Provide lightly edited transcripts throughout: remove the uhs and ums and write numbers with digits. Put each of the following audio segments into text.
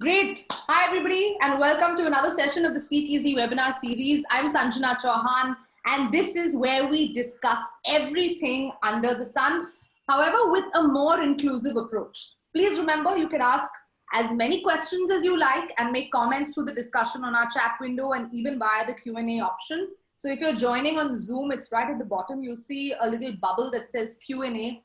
Great. Hi, everybody, and welcome to another session of the Speakeasy webinar series. I'm Sanjana Chauhan, and this is where we discuss everything under the sun, however, with a more inclusive approach. Please remember, you can ask as many questions as you like and make comments through the discussion on our chat window and even via the Q&A option. So if you're joining on Zoom, it's right at the bottom. You'll see a little bubble that says Q&A.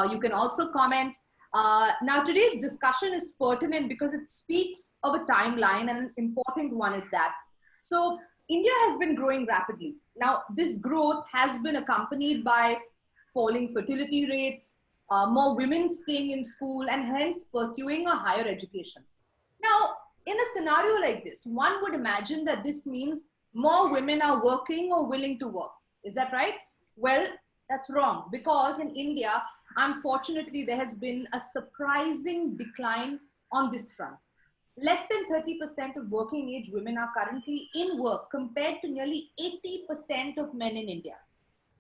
You can also comment. Now, today's discussion is pertinent because it speaks of a timeline and an important one at that. So, India has been growing rapidly. Now, this growth has been accompanied by falling fertility rates, more women staying in school, and hence pursuing a higher education. Now, in a scenario like this, one would imagine that this means more women are working or willing to work. Is that right? Well, that's wrong, because in India, unfortunately, there has been a surprising decline on this front. Less than 30% of working age women are currently in work compared to nearly 80% of men in India.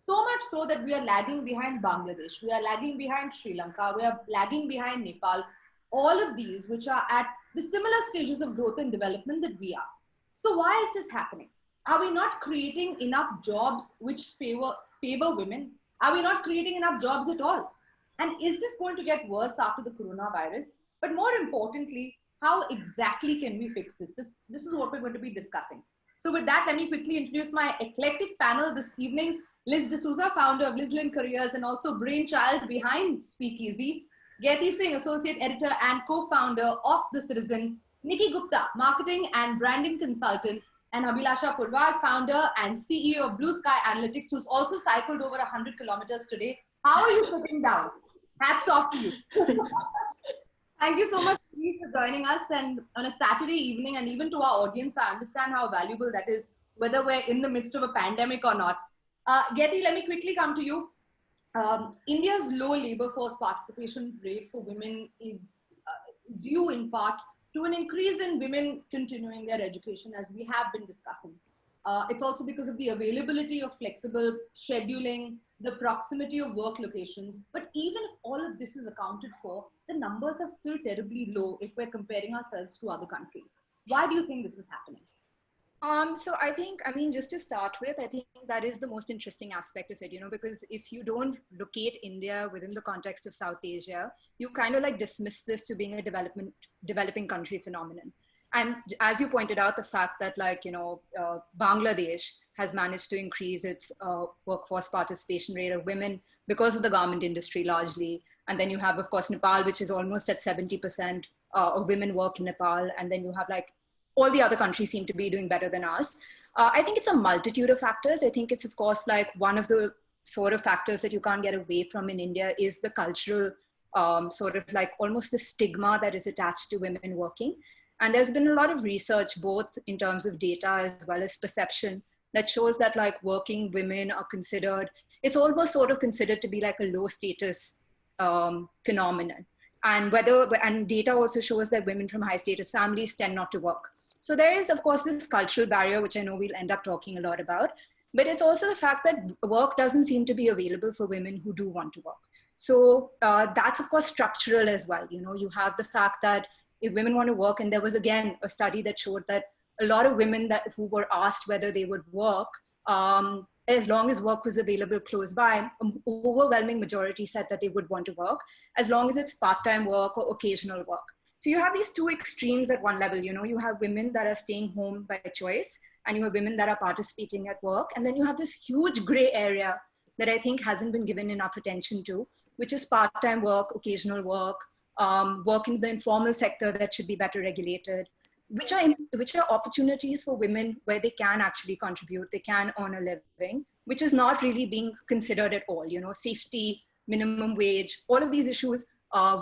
So much so that we are lagging behind Bangladesh, we are lagging behind Sri Lanka, we are lagging behind Nepal, all of these which are at the similar stages of growth and development that we are. So why is this happening? Are we not creating enough jobs which favor women? Are we not creating enough jobs at all? And is this going to get worse after the coronavirus? But more importantly, how exactly can we fix this? This is what we're going to be discussing. So with that, let me quickly introduce my eclectic panel this evening. Liz D'Souza, founder of Lizlin Careers and also brainchild behind Speakeasy. Getty Singh, associate editor and co-founder of The Citizen. Nikki Gupta, marketing and branding consultant. And Abhilasha Purwar, founder and CEO of Blue Sky Analytics, who's also cycled over 100 kilometers today. How are you sitting down? Hats off to you. Thank you so much for joining us, and on a Saturday evening, and even to our audience, I understand how valuable that is, whether we're in the midst of a pandemic or not. Getty, let me quickly come to you. India's low labor force participation rate for women is due in part to an increase in women continuing their education, as we have been discussing. It's also because of the availability of flexible scheduling, the proximity of work locations. But even if all of this is accounted for, the numbers are still terribly low if we're comparing ourselves to other countries. Why do you think this is happening? So I think, just to start with, I think that is the most interesting aspect of it, because if you don't locate India within the context of South Asia, you kind of like dismiss this to being a developing country phenomenon. And as you pointed out, the fact that Bangladesh has managed to increase its workforce participation rate of women because of the garment industry largely. And then you have, of course, Nepal, which is almost at 70% of women work in Nepal. And then you have all the other countries seem to be doing better than us. I think it's a multitude of factors. I think it's, of course, one of the sort of factors that you can't get away from in India is the cultural almost the stigma that is attached to women working. And there's been a lot of research, both in terms of data as well as perception, that shows that working women are considered, it's almost sort of considered to be like a low status phenomenon. And data also shows that women from high status families tend not to work. So there is, of course, this cultural barrier, which I know we'll end up talking a lot about, but it's also the fact that work doesn't seem to be available for women who do want to work. So that's, of course, structural as well. You have the fact that if women want to work, and there was, again, a study that showed that a lot of women who were asked whether they would work, as long as work was available close by, an overwhelming majority said that they would want to work, as long as it's part-time work or occasional work. So you have these two extremes at one level. You have women that are staying home by choice, and you have women that are participating at work. And then you have this huge gray area that I think hasn't been given enough attention to, which is part-time work, occasional work, work in the informal sector that should be better regulated, which are opportunities for women where they can actually contribute, they can earn a living, which is not really being considered at all. Safety, minimum wage, all of these issues,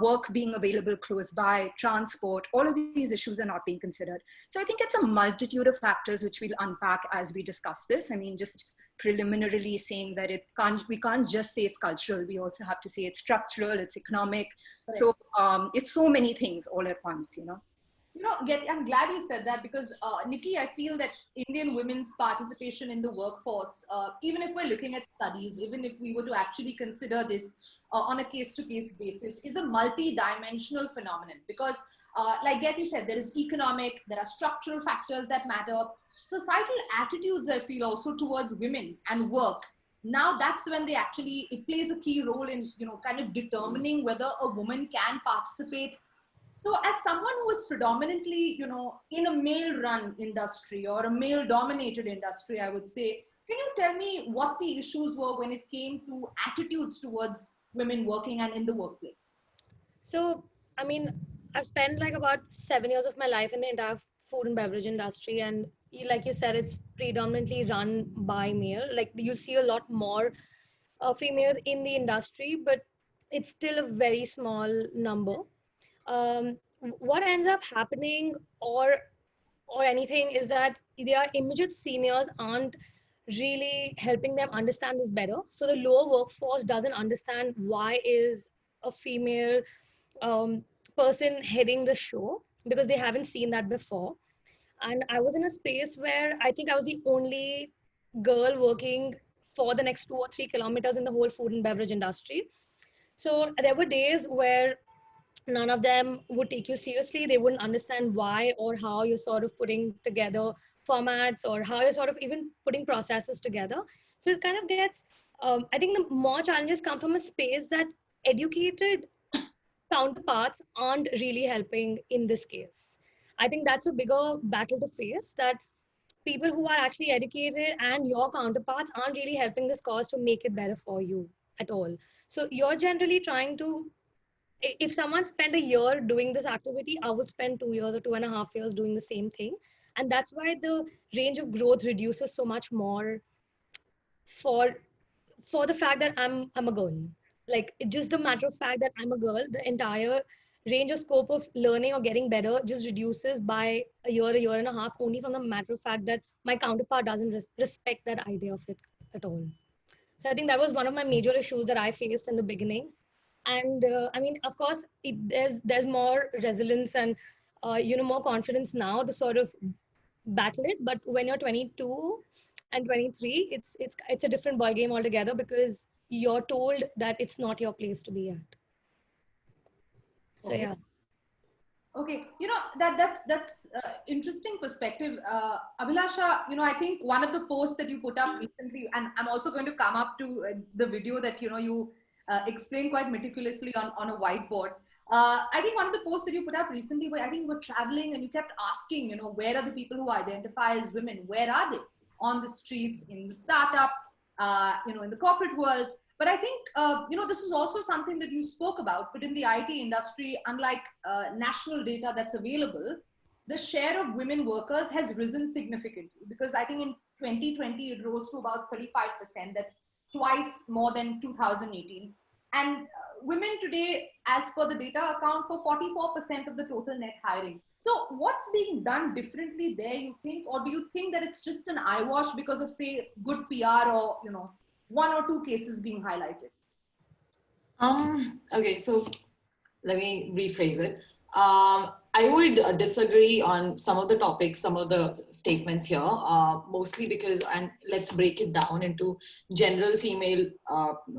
work being available close by, transport, all of these issues are not being considered. So I think it's a multitude of factors which we'll unpack as we discuss this. just preliminarily saying that we can't just say it's cultural, we also have to say it's structural, it's economic. Right. So it's so many things all at once, I'm glad you said that, because Nikki, I feel that Indian women's participation in the workforce, even if we're looking at studies, even if we were to actually consider this on a case-to-case basis, is a multi-dimensional phenomenon, because like Getty said, there is economic, there are structural factors that matter. Societal attitudes, I feel, also towards women and work. Now that's when it plays a key role in, kind of determining whether a woman can participate. So as someone who is predominantly, in a male run industry or a male dominated industry, I would say, can you tell me what the issues were when it came to attitudes towards women working and in the workplace? So, I mean, I've spent like about 7 years of my life in the entire food and beverage industry, and like you said, it's predominantly run by male. Like you'll see a lot more females in the industry, but it's still a very small number. What ends up happening, or anything, is that their immediate seniors aren't really helping them understand this better. So the lower workforce doesn't understand why is a female um, person heading the show, because they haven't seen that before. And I was in a space where I think I was the only girl working for the next 2 or 3 kilometers in the whole food and beverage industry. So there were days where none of them would take you seriously. They wouldn't understand why or how you're sort of putting together formats, or how you're sort of even putting processes together. So it kind of gets, I think the more challenges come from a space that educated counterparts aren't really helping in this case. I think that's a bigger battle to face, that people who are actually educated and your counterparts aren't really helping this cause to make it better for you at all. So you're generally trying to, if someone spent a year doing this activity, I would spend 2 years or 2.5 years doing the same thing. And that's why the range of growth reduces so much more for the fact that I'm a girl. Like just the matter of fact that I'm a girl, the entire range of scope of learning or getting better just reduces by a year and a half, only from the matter of fact that my counterpart doesn't respect that idea of it at all. So I think that was one of my major issues that I faced in the beginning. And I mean, of course, there's more resilience and more confidence now to sort of battle it. But when you're 22 and 23, it's a different ball game altogether, because you're told that it's not your place to be at. So Okay. yeah. Okay, that's interesting perspective, Abhilasha. I think one of the posts that you put up recently, and I'm also going to come up to the video that you explained quite meticulously on a whiteboard. I think one of the posts that you put up recently, where I think you were traveling and you kept asking, where are the people who identify as women? Where are they on the streets, in the startup, in the corporate world? But I think, this is also something that you spoke about, but in the IT industry, unlike national data that's available, the share of women workers has risen significantly, because I think in 2020, it rose to about 35%. That's twice more than 2018. And women today, as per the data, account for 44% of the total net hiring. So what's being done differently there, you think? Or do you think that it's just an eyewash because of, say, good PR, or, one or two cases being highlighted? Okay, so let me rephrase it. I would disagree on some of the topics, some of the statements here, mostly because, and let's break it down into general female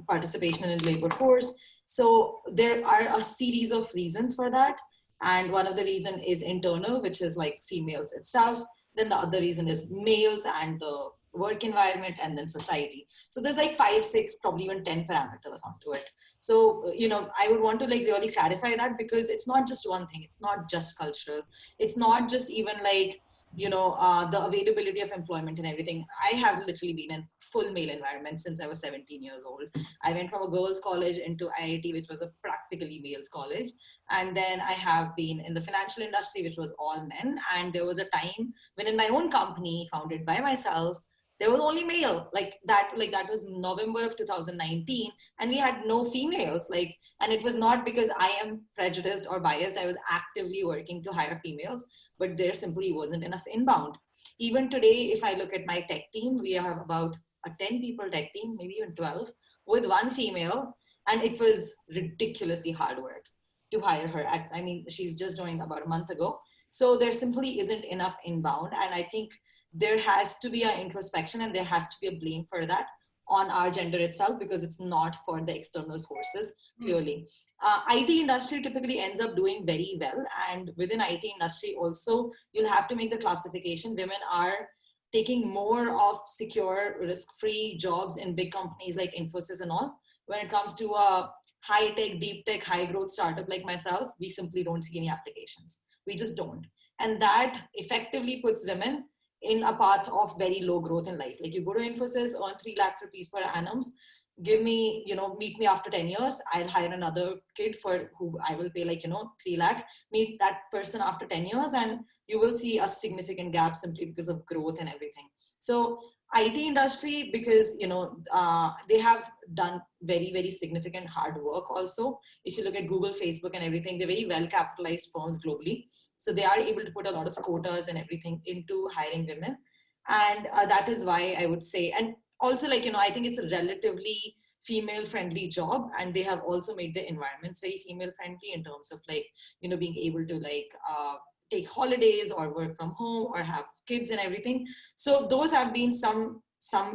participation in the labor force. So there are a series of reasons for that. And one of the reason is internal, which is like females itself. Then the other reason is males and the work environment, and then society. So there's like 5, 6, probably even 10 parameters onto it. So, I would want to like really clarify that, because it's not just one thing. It's not just cultural. It's not just even like, the availability of employment and everything. I have literally been in full male environment since I was 17 years old. I went from a girls' college into IIT, which was a practically males college. And then I have been in the financial industry, which was all men. And there was a time when in my own company, founded by myself, there was only male. That was November of 2019, and we had no females. And it was not because I am prejudiced or biased. I was actively working to hire females, but there simply wasn't enough inbound. Even today, if I look at my tech team, we have about a 10 people tech team, maybe even 12, with one female, and it was ridiculously hard work to hire her. She's just joined about a month ago. So there simply isn't enough inbound, and I think there has to be an introspection, and there has to be a blame for that on our gender itself, because it's not for the external forces, clearly. IT industry typically ends up doing very well, and within IT industry also, you'll have to make the classification. Women are taking more of secure, risk-free jobs in big companies like Infosys and all. When it comes to a high-tech, deep-tech, high-growth startup like myself, we simply don't see any applications. We just don't. And that effectively puts women in a path of very low growth in life. Like, you go to Infosys, earn 3 lakhs rupees per annum, give me, meet me after 10 years, I'll hire another kid for who I will pay 3 lakh, meet that person after 10 years, and you will see a significant gap simply because of growth and everything. So IT industry, because, they have done very, very significant hard work also. If you look at Google, Facebook and everything, they're very well capitalized firms globally. So they are able to put a lot of quotas and everything into hiring women. And that is why I would say, and also I think it's a relatively female friendly job, and they have also made the environments very female friendly in terms of being able to take holidays or work from home or have kids and everything. So those have been some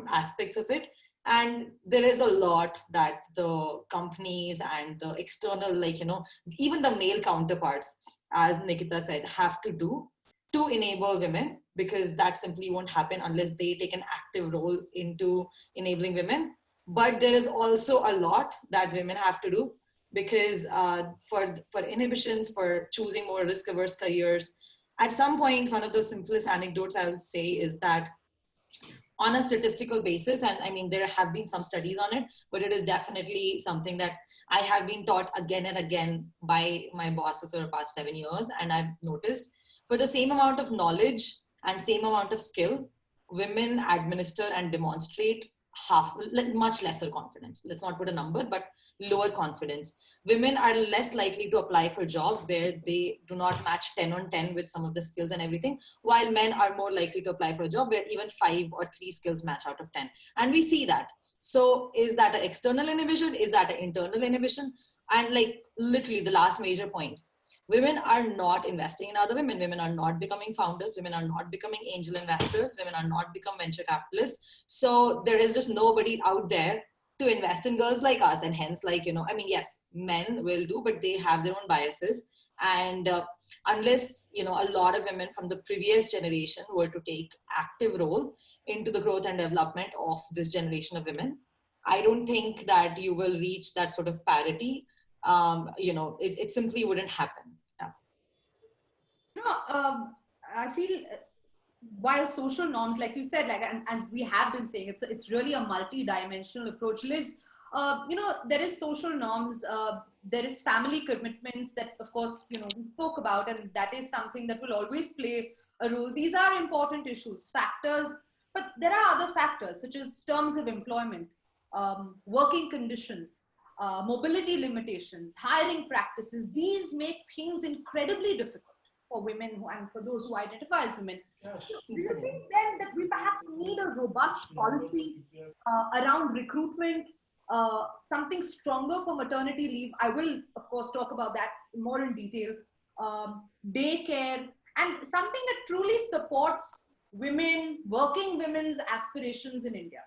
aspects of it. And there is a lot that the companies and the external, even the male counterparts, as Nikita said, have to do to enable women, because that simply won't happen unless they take an active role into enabling women. But there is also a lot that women have to do, because for inhibitions, for choosing more risk-averse careers, at some point, one of the simplest anecdotes I would say is that on a statistical basis, and I mean, there have been some studies on it, but it is definitely something that I have been taught again and again by my bosses over the past 7 years. And I've noticed, for the same amount of knowledge and same amount of skill, women administer and demonstrate much lesser confidence. Let's not put a number, but lower confidence. Women are less likely to apply for jobs where they do not match 10 on 10 with some of the skills and everything, while men are more likely to apply for a job where even 5 or 3 skills match out of 10. And we see that. So is that an external inhibition? Is that an internal inhibition? And literally the last major point, women are not investing in other women. Women are not becoming founders. Women are not becoming angel investors. Women are not becoming venture capitalists. So there is just nobody out there to invest in girls like us. And hence, yes, men will do, but they have their own biases. And unless, a lot of women from the previous generation were to take active role into the growth and development of this generation of women, I don't think that you will reach that sort of parity. It simply wouldn't happen. Yeah. I feel while social norms, like you said, and as we have been saying, it's really a multi-dimensional approach. Liz, there is social norms, there is family commitments that, of course, we spoke about, and that is something that will always play a role. These are important issues, factors, but there are other factors such as terms of employment, working conditions, mobility limitations, hiring practices. These make things incredibly difficult for women and for those who identify as women. Yes. So do you think then that we perhaps need a robust policy around recruitment, something stronger for maternity leave? I will, of course, talk about that more in detail. Daycare, and something that truly supports women, working women's aspirations in India.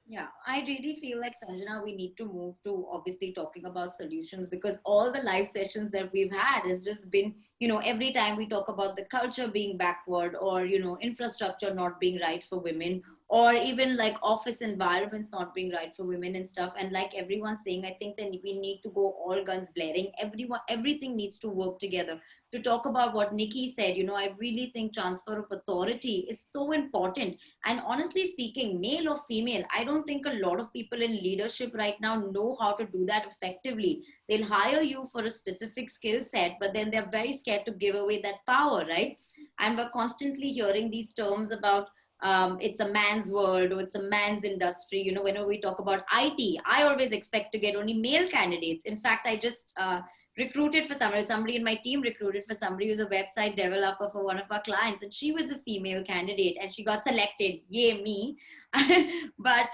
Yeah, I really feel like, Sanjana, we need to move to obviously talking about solutions, because all the live sessions that we've had has just been, every time we talk about the culture being backward, or, infrastructure not being right for women, or even like office environments not being right for women and stuff. And like everyone's saying, I think that we need to go all guns blaring. Everything needs to work together. To talk about what Nikki said, I really think transfer of authority is so important. And honestly speaking, male or female, I don't think a lot of people in leadership right now know how to do that effectively. They'll hire you for a specific skill set, but then they're very scared to give away that power, right? And we're constantly hearing these terms about it's a man's world, or it's a man's industry. Whenever we talk about IT, I always expect to get only male candidates. In fact, I just recruited for somebody in my team recruited for somebody who's a website developer for one of our clients, and she was a female candidate and she got selected. Yay, me. But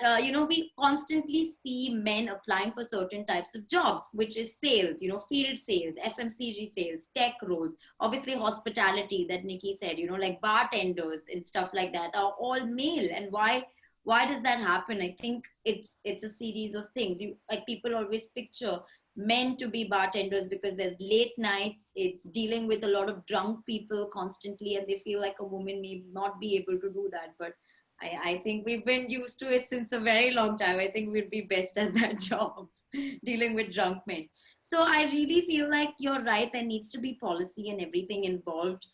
we constantly see men applying for certain types of jobs, which is sales, field sales, FMCG sales, tech roles, obviously hospitality that Nikki said, like bartenders and stuff like that are all male. And why Why does that happen? I think it's a series of things. You, like, people always picture men to be bartenders because there's late nights, it's dealing with a lot of drunk people constantly, and they feel like a woman may not be able to do that. But I think we've been used to it since a very long time. I think we'd be best at that job, dealing with drunk men. So I really feel like you're right. There needs to be policy and everything involved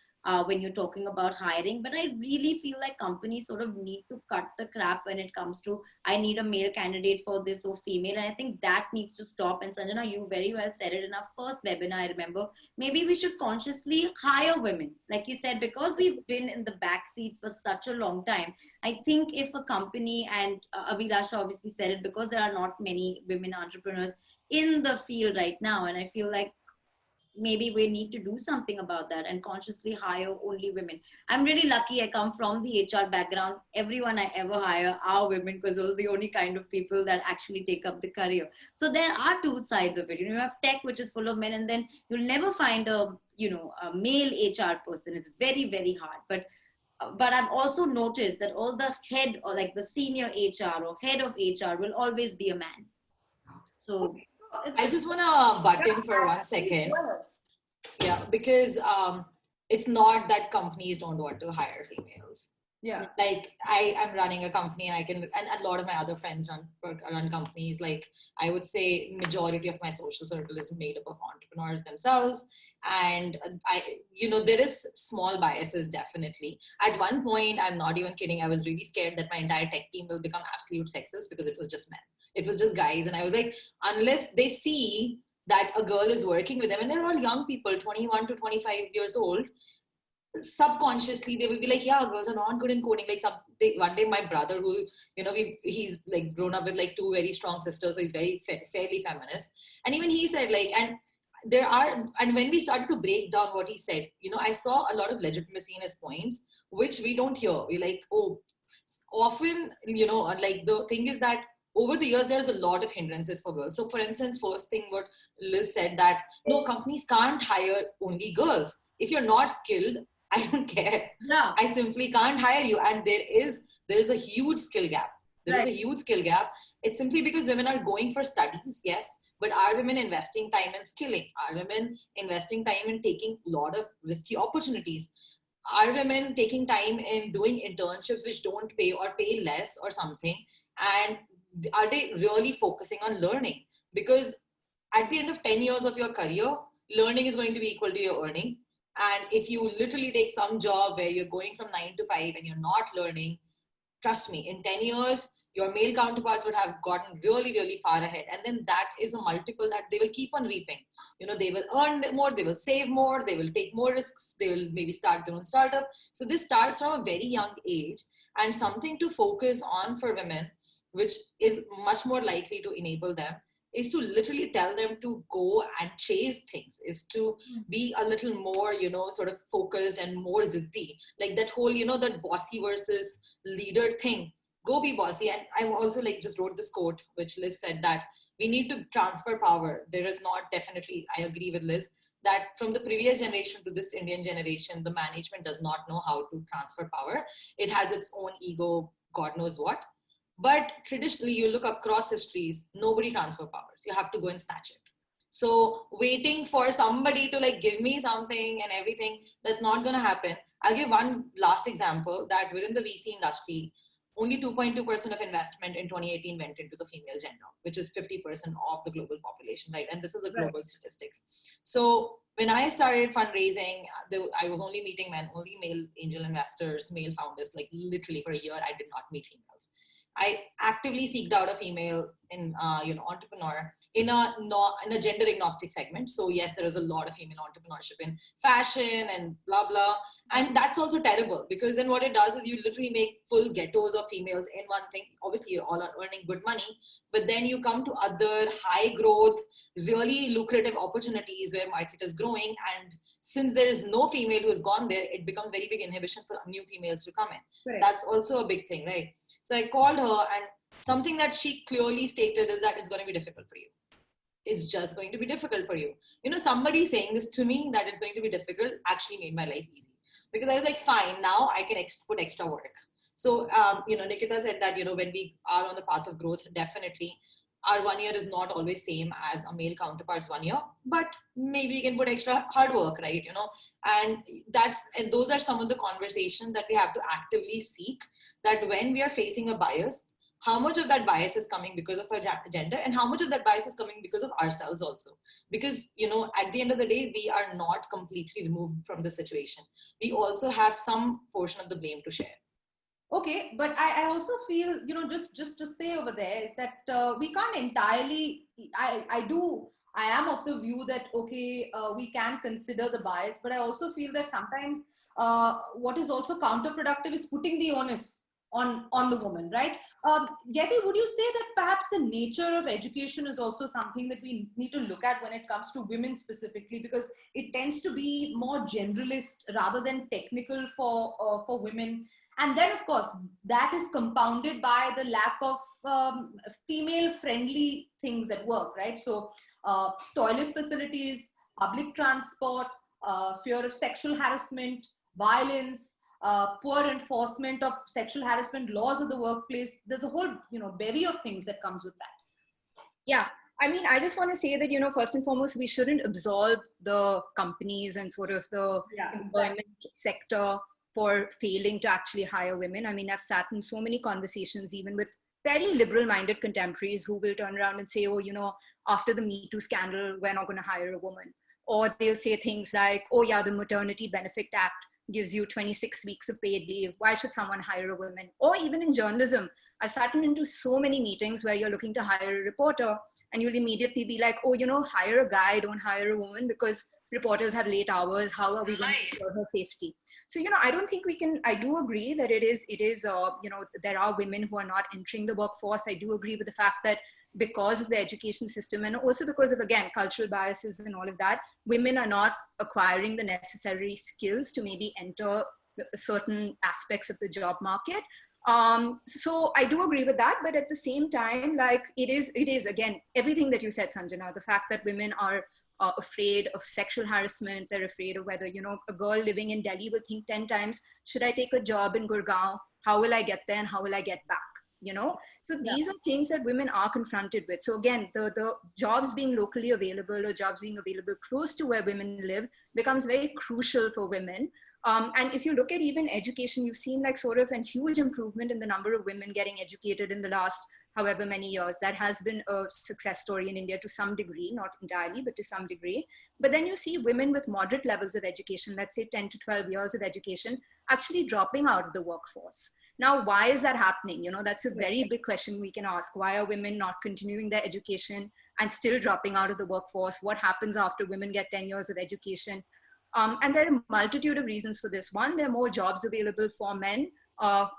when you're talking about hiring. But I really feel like companies sort of need to cut the crap when it comes to, I need a male candidate for this or female. And I think that needs to stop. And Sanjana, you very well said it in our first webinar, I remember. Maybe we should consciously hire women, like you said, because we've been in the backseat for such a long time. I think if a company, and Abhilasha obviously said it, because there are not many women entrepreneurs in the field right now. And I feel like maybe we need to do something about that and consciously hire only women. I'm really lucky. I come from the HR background. Everyone I ever hire are women, because those are the only kind of people that actually take up the career. So there are two sides of it. You have tech, which is full of men, and then you'll never find a male HR person. It's very, very hard. But I've also noticed that all the head, or like the senior HR or head of HR, will always be a man. So I just want to butt in for 1 second. Yeah, because it's not that companies don't want to hire females. Yeah. Like, I am running a company, and a lot of my other friends run companies. Like, I would say majority of my social circle is made up of entrepreneurs themselves. And there is small biases, definitely. At one point, I'm not even kidding, I was really scared that my entire tech team will become absolute sexist, because it was just men. It was just guys. And I was like, unless they see that a girl is working with them, and they're all young people, 21 to 25 years old, subconsciously they will be like, yeah, girls are not good in coding. Like, one day my brother, who he's like grown up with like two very strong sisters, so he's very fairly feminist, and even he said, like, and when we started to break down what he said, I saw a lot of legitimacy in his points, which we don't hear. We like, oh, often, like, the thing is that over the years, there's a lot of hindrances for girls. So for instance, first thing what Liz said, that no, companies can't hire only girls. If you're not skilled, I don't care. Yeah. I simply can't hire you. And there is a huge skill gap. There is a huge skill gap. It's simply because women are going for studies, yes, but are women investing time in skilling? Are women investing time in taking a lot of risky opportunities? Are women taking time in doing internships which don't pay or pay less or something? And are they really focusing on learning? Because at the end of 10 years of your career, learning is going to be equal to your earning. And if you literally take some job where you're going from 9 to 5 and you're not learning, trust me, in 10 years, your male counterparts would have gotten really, really far ahead. And then that is a multiple that they will keep on reaping. They will earn more, they will save more, they will take more risks, they will maybe start their own startup. So this starts from a very young age, and something to focus on for women, which is much more likely to enable them, is to literally tell them to go and chase things, is to be a little more, sort of focused and more ziddi. Like that whole, that bossy versus leader thing. Go be bossy. And I'm also like, just wrote this quote, which Liz said, that we need to transfer power. There is not, definitely, I agree with Liz, that from the previous generation to this Indian generation, the management does not know how to transfer power. It has its own ego, God knows what. But traditionally, you look across histories, nobody transfer powers. You have to go and snatch it. So waiting for somebody to like give me something and everything, that's not going to happen. I'll give one last example, that within the VC industry, only 2.2% of investment in 2018 went into the female gender, which is 50% of the global population, right? And this is a global statistics. So when I started fundraising, I was only meeting men, only male angel investors, male founders. Like literally for a year, I did not meet females. I actively seeked out a female entrepreneur in a gender agnostic segment. So yes, there is a lot of female entrepreneurship in fashion and blah blah, and that's also terrible, because then what it does is you literally make full ghettos of females in one thing. Obviously, you all are earning good money, but then you come to other high growth, really lucrative opportunities where market is growing, and since there is no female who has gone there, it becomes very big inhibition for new females to come in. Right. That's also a big thing, right? So I called her, and something that she clearly stated is that it's going to be difficult for you. It's just going to be difficult for you. Somebody saying this to me, that it's going to be difficult, actually made my life easy. Because I was like, fine, now I can put extra work. So, Nikita said that, when we are on the path of growth, definitely our 1 year is not always same as a male counterpart's 1 year, but maybe you can put extra hard work, right? And those are some of the conversations that we have to actively seek, that when we are facing a bias, how much of that bias is coming because of our gender, and how much of that bias is coming because of ourselves also. Because, at the end of the day, we are not completely removed from the situation. We also have some portion of the blame to share. Okay, but I also feel, just to say over there is that we can't entirely, I am of the view that, okay, we can consider the bias, but I also feel that sometimes what is also counterproductive is putting the onus on the woman, right? Getty, would you say that perhaps the nature of education is also something that we need to look at when it comes to women specifically, because it tends to be more generalist rather than technical for women? And then, of course, that is compounded by the lack of female-friendly things at work, right? So, toilet facilities, public transport, fear of sexual harassment, violence, poor enforcement of sexual harassment laws of the workplace. There's a whole, bevy of things that comes with that. Yeah. I mean, I just want to say that, first and foremost, we shouldn't absolve the companies and sort of the employment sector for failing to actually hire women. I mean, I've sat in so many conversations, even with fairly liberal-minded contemporaries who will turn around and say, oh, after the Me Too scandal, we're not going to hire a woman. Or they'll say things like, oh yeah, the Maternity Benefit Act gives you 26 weeks of paid leave. Why should someone hire a woman? Or even in journalism, I've sat into so many meetings where you're looking to hire a reporter and you'll immediately be like, oh, hire a guy, don't hire a woman, because reporters have late hours. How are we going to ensure her safety? So, I don't think I do agree that it is, there are women who are not entering the workforce. I do agree with the fact that because of the education system, and also because of, again, cultural biases and all of that, women are not acquiring the necessary skills to maybe enter certain aspects of the job market. So I do agree with that, but at the same time, like it is again, everything that you said, Sanjana, the fact that women are afraid of sexual harassment, they're afraid of whether, a girl living in Delhi will think 10 times, should I take a job in Gurgaon? How will I get there and how will I get back? So these are things that women are confronted with. So again, the jobs being locally available or jobs being available close to where women live becomes very crucial for women. And if you look at even education, you've seen like sort of a huge improvement in the number of women getting educated in the last however many years. That has been a success story in India to some degree, not entirely, but to some degree. But then you see women with moderate levels of education, let's say 10 to 12 years of education, actually dropping out of the workforce. Now, why is that happening? That's a very big question we can ask. Why are women not continuing their education and still dropping out of the workforce? What happens after women get 10 years of education? And there are a multitude of reasons for this. One, there are more jobs available for men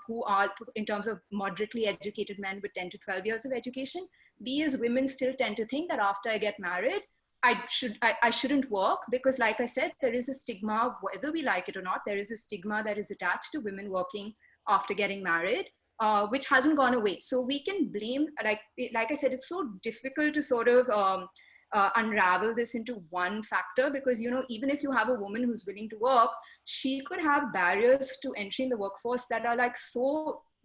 who are, in terms of moderately educated men with 10 to 12 years of education. B is women still tend to think that after I get married, I shouldn't work, because like I said, there is a stigma, whether we like it or not, there is a stigma that is attached to women working after getting married, which hasn't gone away. So we can blame, like I said, it's so difficult to sort of unravel this into one factor, because even if you have a woman who's willing to work, she could have barriers to entry in the workforce that are like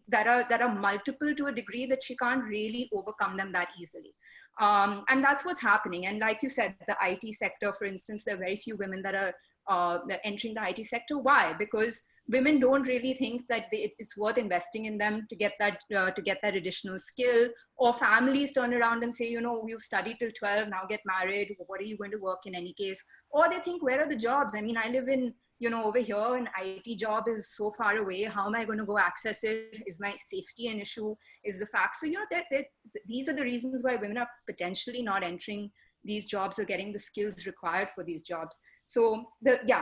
that are multiple to a degree that she can't really overcome them that easily. And that's what's happening. And like you said, the IT sector, for instance, there are very few women that are entering the IT sector. Why? Because women don't really think that it's worth investing in them to get that additional skill. Or families turn around and say, you've studied till 12, now get married. What are you going to work in any case? Or they think, where are the jobs? I mean, I live in, over here, an IT job is so far away. How am I going to go access it? Is my safety an issue? Is the fact? So, these are the reasons why women are potentially not entering these jobs or getting the skills required for these jobs. So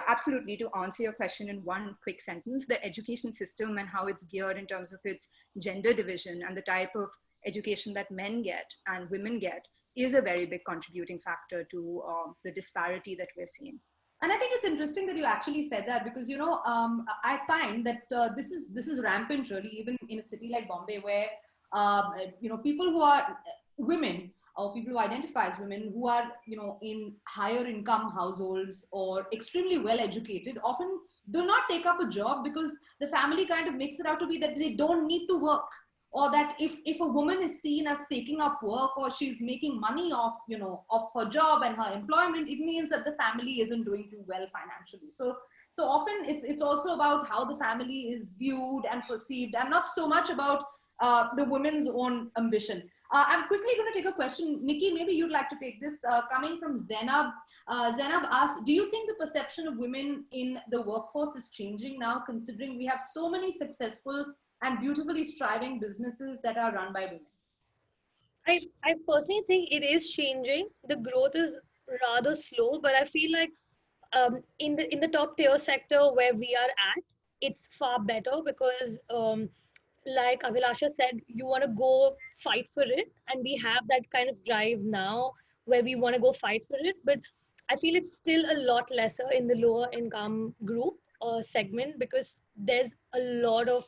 absolutely, to answer your question in one quick sentence, the education system and how it's geared in terms of its gender division and the type of education that men get and women get is a very big contributing factor to the disparity that we're seeing. And I think it's interesting that you actually said that, because I find that this is rampant really, even in a city like Bombay, where people who are women, or people who identify as women, who are in higher income households or extremely well educated, often do not take up a job because the family kind of makes it out to be that they don't need to work, or that if a woman is seen as taking up work or she's making money off, of her job and her employment, it means that the family isn't doing too well financially. So often it's also about how the family is viewed and perceived, and not so much about the woman's own ambition. I'm quickly going to take a question. Nikki, maybe you'd like to take this. Coming from Zainab. Zainab asks, do you think the perception of women in the workforce is changing now, considering we have so many successful and beautifully striving businesses that are run by women? I personally think it is changing. The growth is rather slow, but I feel like in the top tier sector where we are at, it's far better because like Abhilasha said, you want to go fight for it, and we have that kind of drive now where we want to go fight for it. But I feel it's still a lot lesser in the lower income group segment, because there's a lot of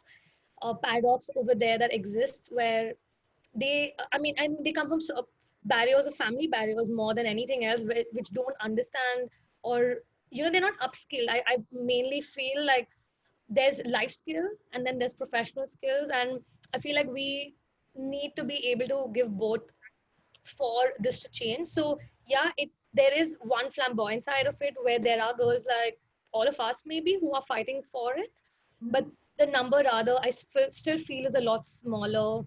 paradox over there that exists where and they come from barriers of family barriers more than anything else, which don't understand, or they're not upskilled. I mainly feel like there's life skill and then there's professional skills, and I feel like we need to be able to give both for this to change. So yeah, there is one flamboyant side of it where there are girls like all of us maybe who are fighting for it, but the number rather still feel is a lot smaller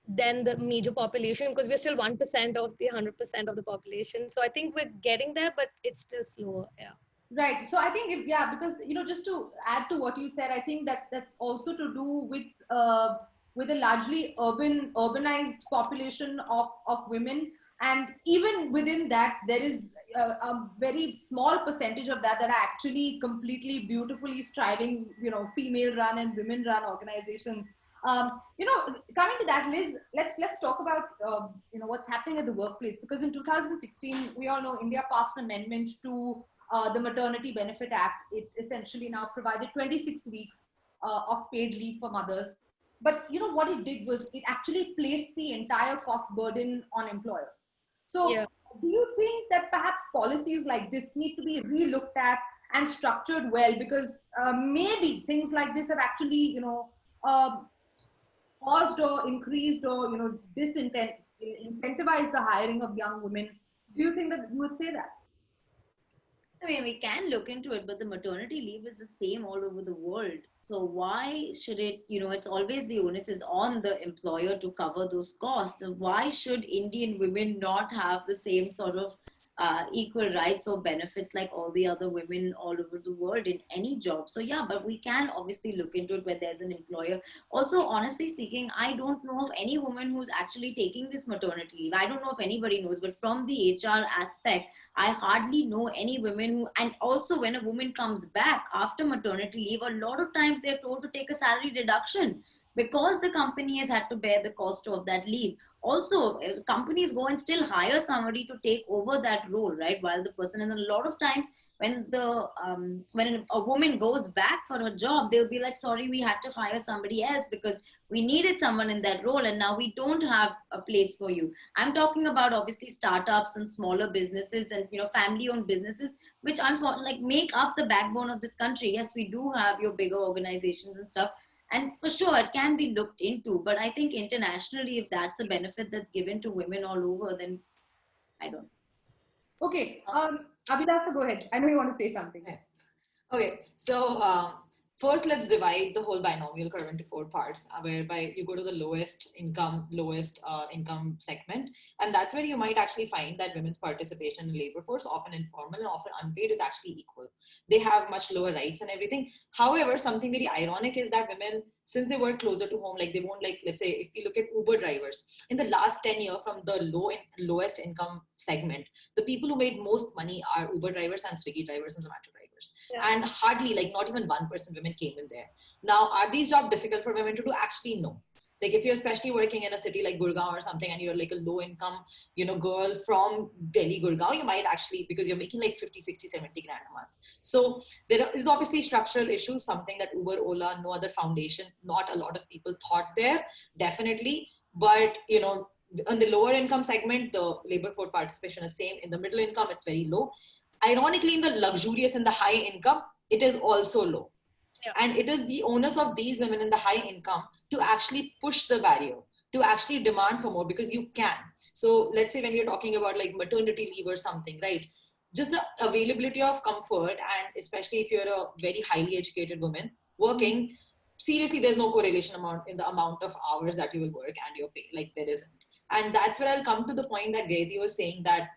than the major population, because we're still 1% of the 100% of the population. So I think we're getting there, but it's still slower. Yeah. Right. So I think because just to add to what you said, I think that's also to do with a largely urbanized population of women, and even within that, there is a very small percentage of that are actually completely beautifully striving, female run and women run organizations. Coming to that, Liz, let's talk about what's happening at the workplace, because in 2016, we all know India passed an amendment to the Maternity Benefit Act. It essentially now provided 26 weeks of paid leave for mothers. But what it did was it actually placed the entire cost burden on employers. So Yeah. do you think that perhaps policies like this need to be re-looked at and structured well? Because maybe things like this have actually, caused or increased or, disincentivized the hiring of young women. Do you think that you would say that? I mean, we can look into it, but the maternity leave is the same all over the world. So why should it, it's always the onus is on the employer to cover those costs. So why should Indian women not have the same sort of equal rights or benefits like all the other women all over the world in any job? So yeah, but we can obviously look into it where there's an employer. Also, honestly speaking, I don't know of any woman who's actually taking this maternity leave. I don't know if anybody knows, but from the HR aspect, I hardly know any women who, and also when a woman comes back after maternity leave, a lot of times they're told to take a salary reduction because the company has had to bear the cost of that leave. Also, companies go and still hire somebody to take over that role, right? While the person, and a lot of times when a woman goes back for a job, they'll be like, sorry, we had to hire somebody else because we needed someone in that role, and now we don't have a place for you. I'm talking about obviously startups and smaller businesses and family owned businesses, which like make up the backbone of this country. Yes, we do have your bigger organizations and stuff, and for sure it can be looked into, but I think internationally, if that's a benefit that's given to women all over, then I don't. Okay, Abhilasa, go ahead. I know you want to say something. Okay, so first let's divide the whole binomial curve into four parts, whereby you go to the lowest income segment, and that's where you might actually find that women's participation in labor force, often informal and often unpaid, is actually equal. They have much lower rights and everything. However, something very ironic is that women, since they work closer to home, like they won't, like, let's say if you look at Uber drivers in the last 10 years, from the lowest income segment, the people who made most money are Uber drivers and Swiggy drivers and Zomato drivers. Yeah. And hardly, like, not even 1% women came in there. Now, are these jobs difficult for women to do? Actually, no. Like if you're especially working in a city like Gurgaon or something, and you're like a low income, girl from Delhi, Gurgaon, you might actually, because you're making like 50, 60, 70 grand a month. So there is obviously structural issues, something that Uber, Ola, no other foundation, not a lot of people thought there, definitely. But, on the lower income segment, the labor force participation is same. In the middle income, it's very low. Ironically, in the luxurious and the high income, it is also low. Yeah. And it is the onus of these women in the high income to actually push the barrier, to actually demand for more, because you can. So let's say when you're talking about like maternity leave or something, right? Just the availability of comfort, and especially if you're a very highly educated woman working, seriously, there's no correlation amount in the amount of hours that you will work and your pay. Like there isn't. And that's where I'll come to the point that Gayati was saying that,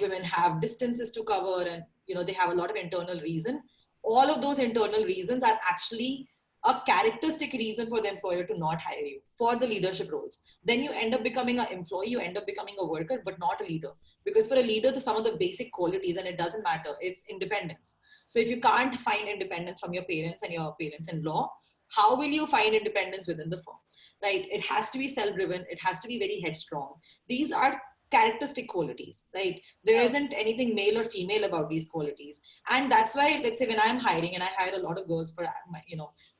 women have distances to cover, and, they have a lot of internal reason. All of those internal reasons are actually a characteristic reason for the employer to not hire you for the leadership roles. Then you end up becoming an employee, you end up becoming a worker, but not a leader. Because for a leader, some of the basic qualities, and it doesn't matter, it's independence. So if you can't find independence from your parents and your parents-in-law, how will you find independence within the firm? Right? It has to be self-driven. It has to be very headstrong. These are characteristic qualities, right? There isn't anything male or female about these qualities. And that's why, let's say when I'm hiring, and I hire a lot of girls for my,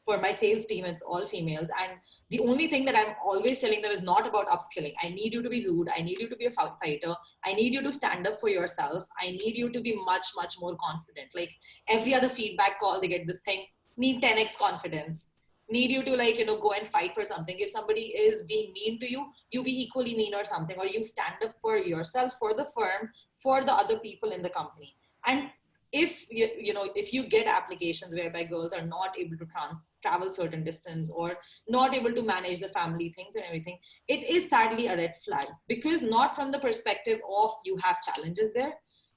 for my sales team, it's all females. And the only thing that I'm always telling them is not about upskilling. I need you to be rude. I need you to be a fighter. I need you to stand up for yourself. I need you to be much, much more confident. Like every other feedback call, they get this thing, need 10x confidence. Need you to go and fight for something. If somebody is being mean to you, you be equally mean or something, or you stand up for yourself, for the firm, for the other people in the company. And if if you get applications whereby girls are not able to travel certain distance, or not able to manage the family things and everything, it is sadly a red flag. Because not from the perspective of you have challenges there,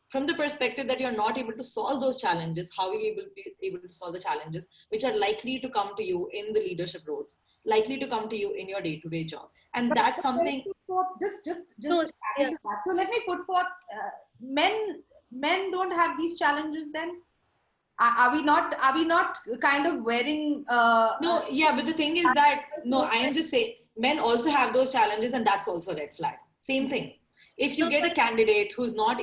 from the perspective that you're not able to solve those challenges. How will you be able to solve the challenges which are likely to come to you in the leadership roles, likely to come to you in your day-to-day job? And that's something. Just No, yeah. that. So let me put forth, men don't have these challenges then? Are we not kind of wearing No, yeah, but the thing is that, no, I am just saying men also have those challenges, and that's also a red flag. Same thing. If you get a candidate who's not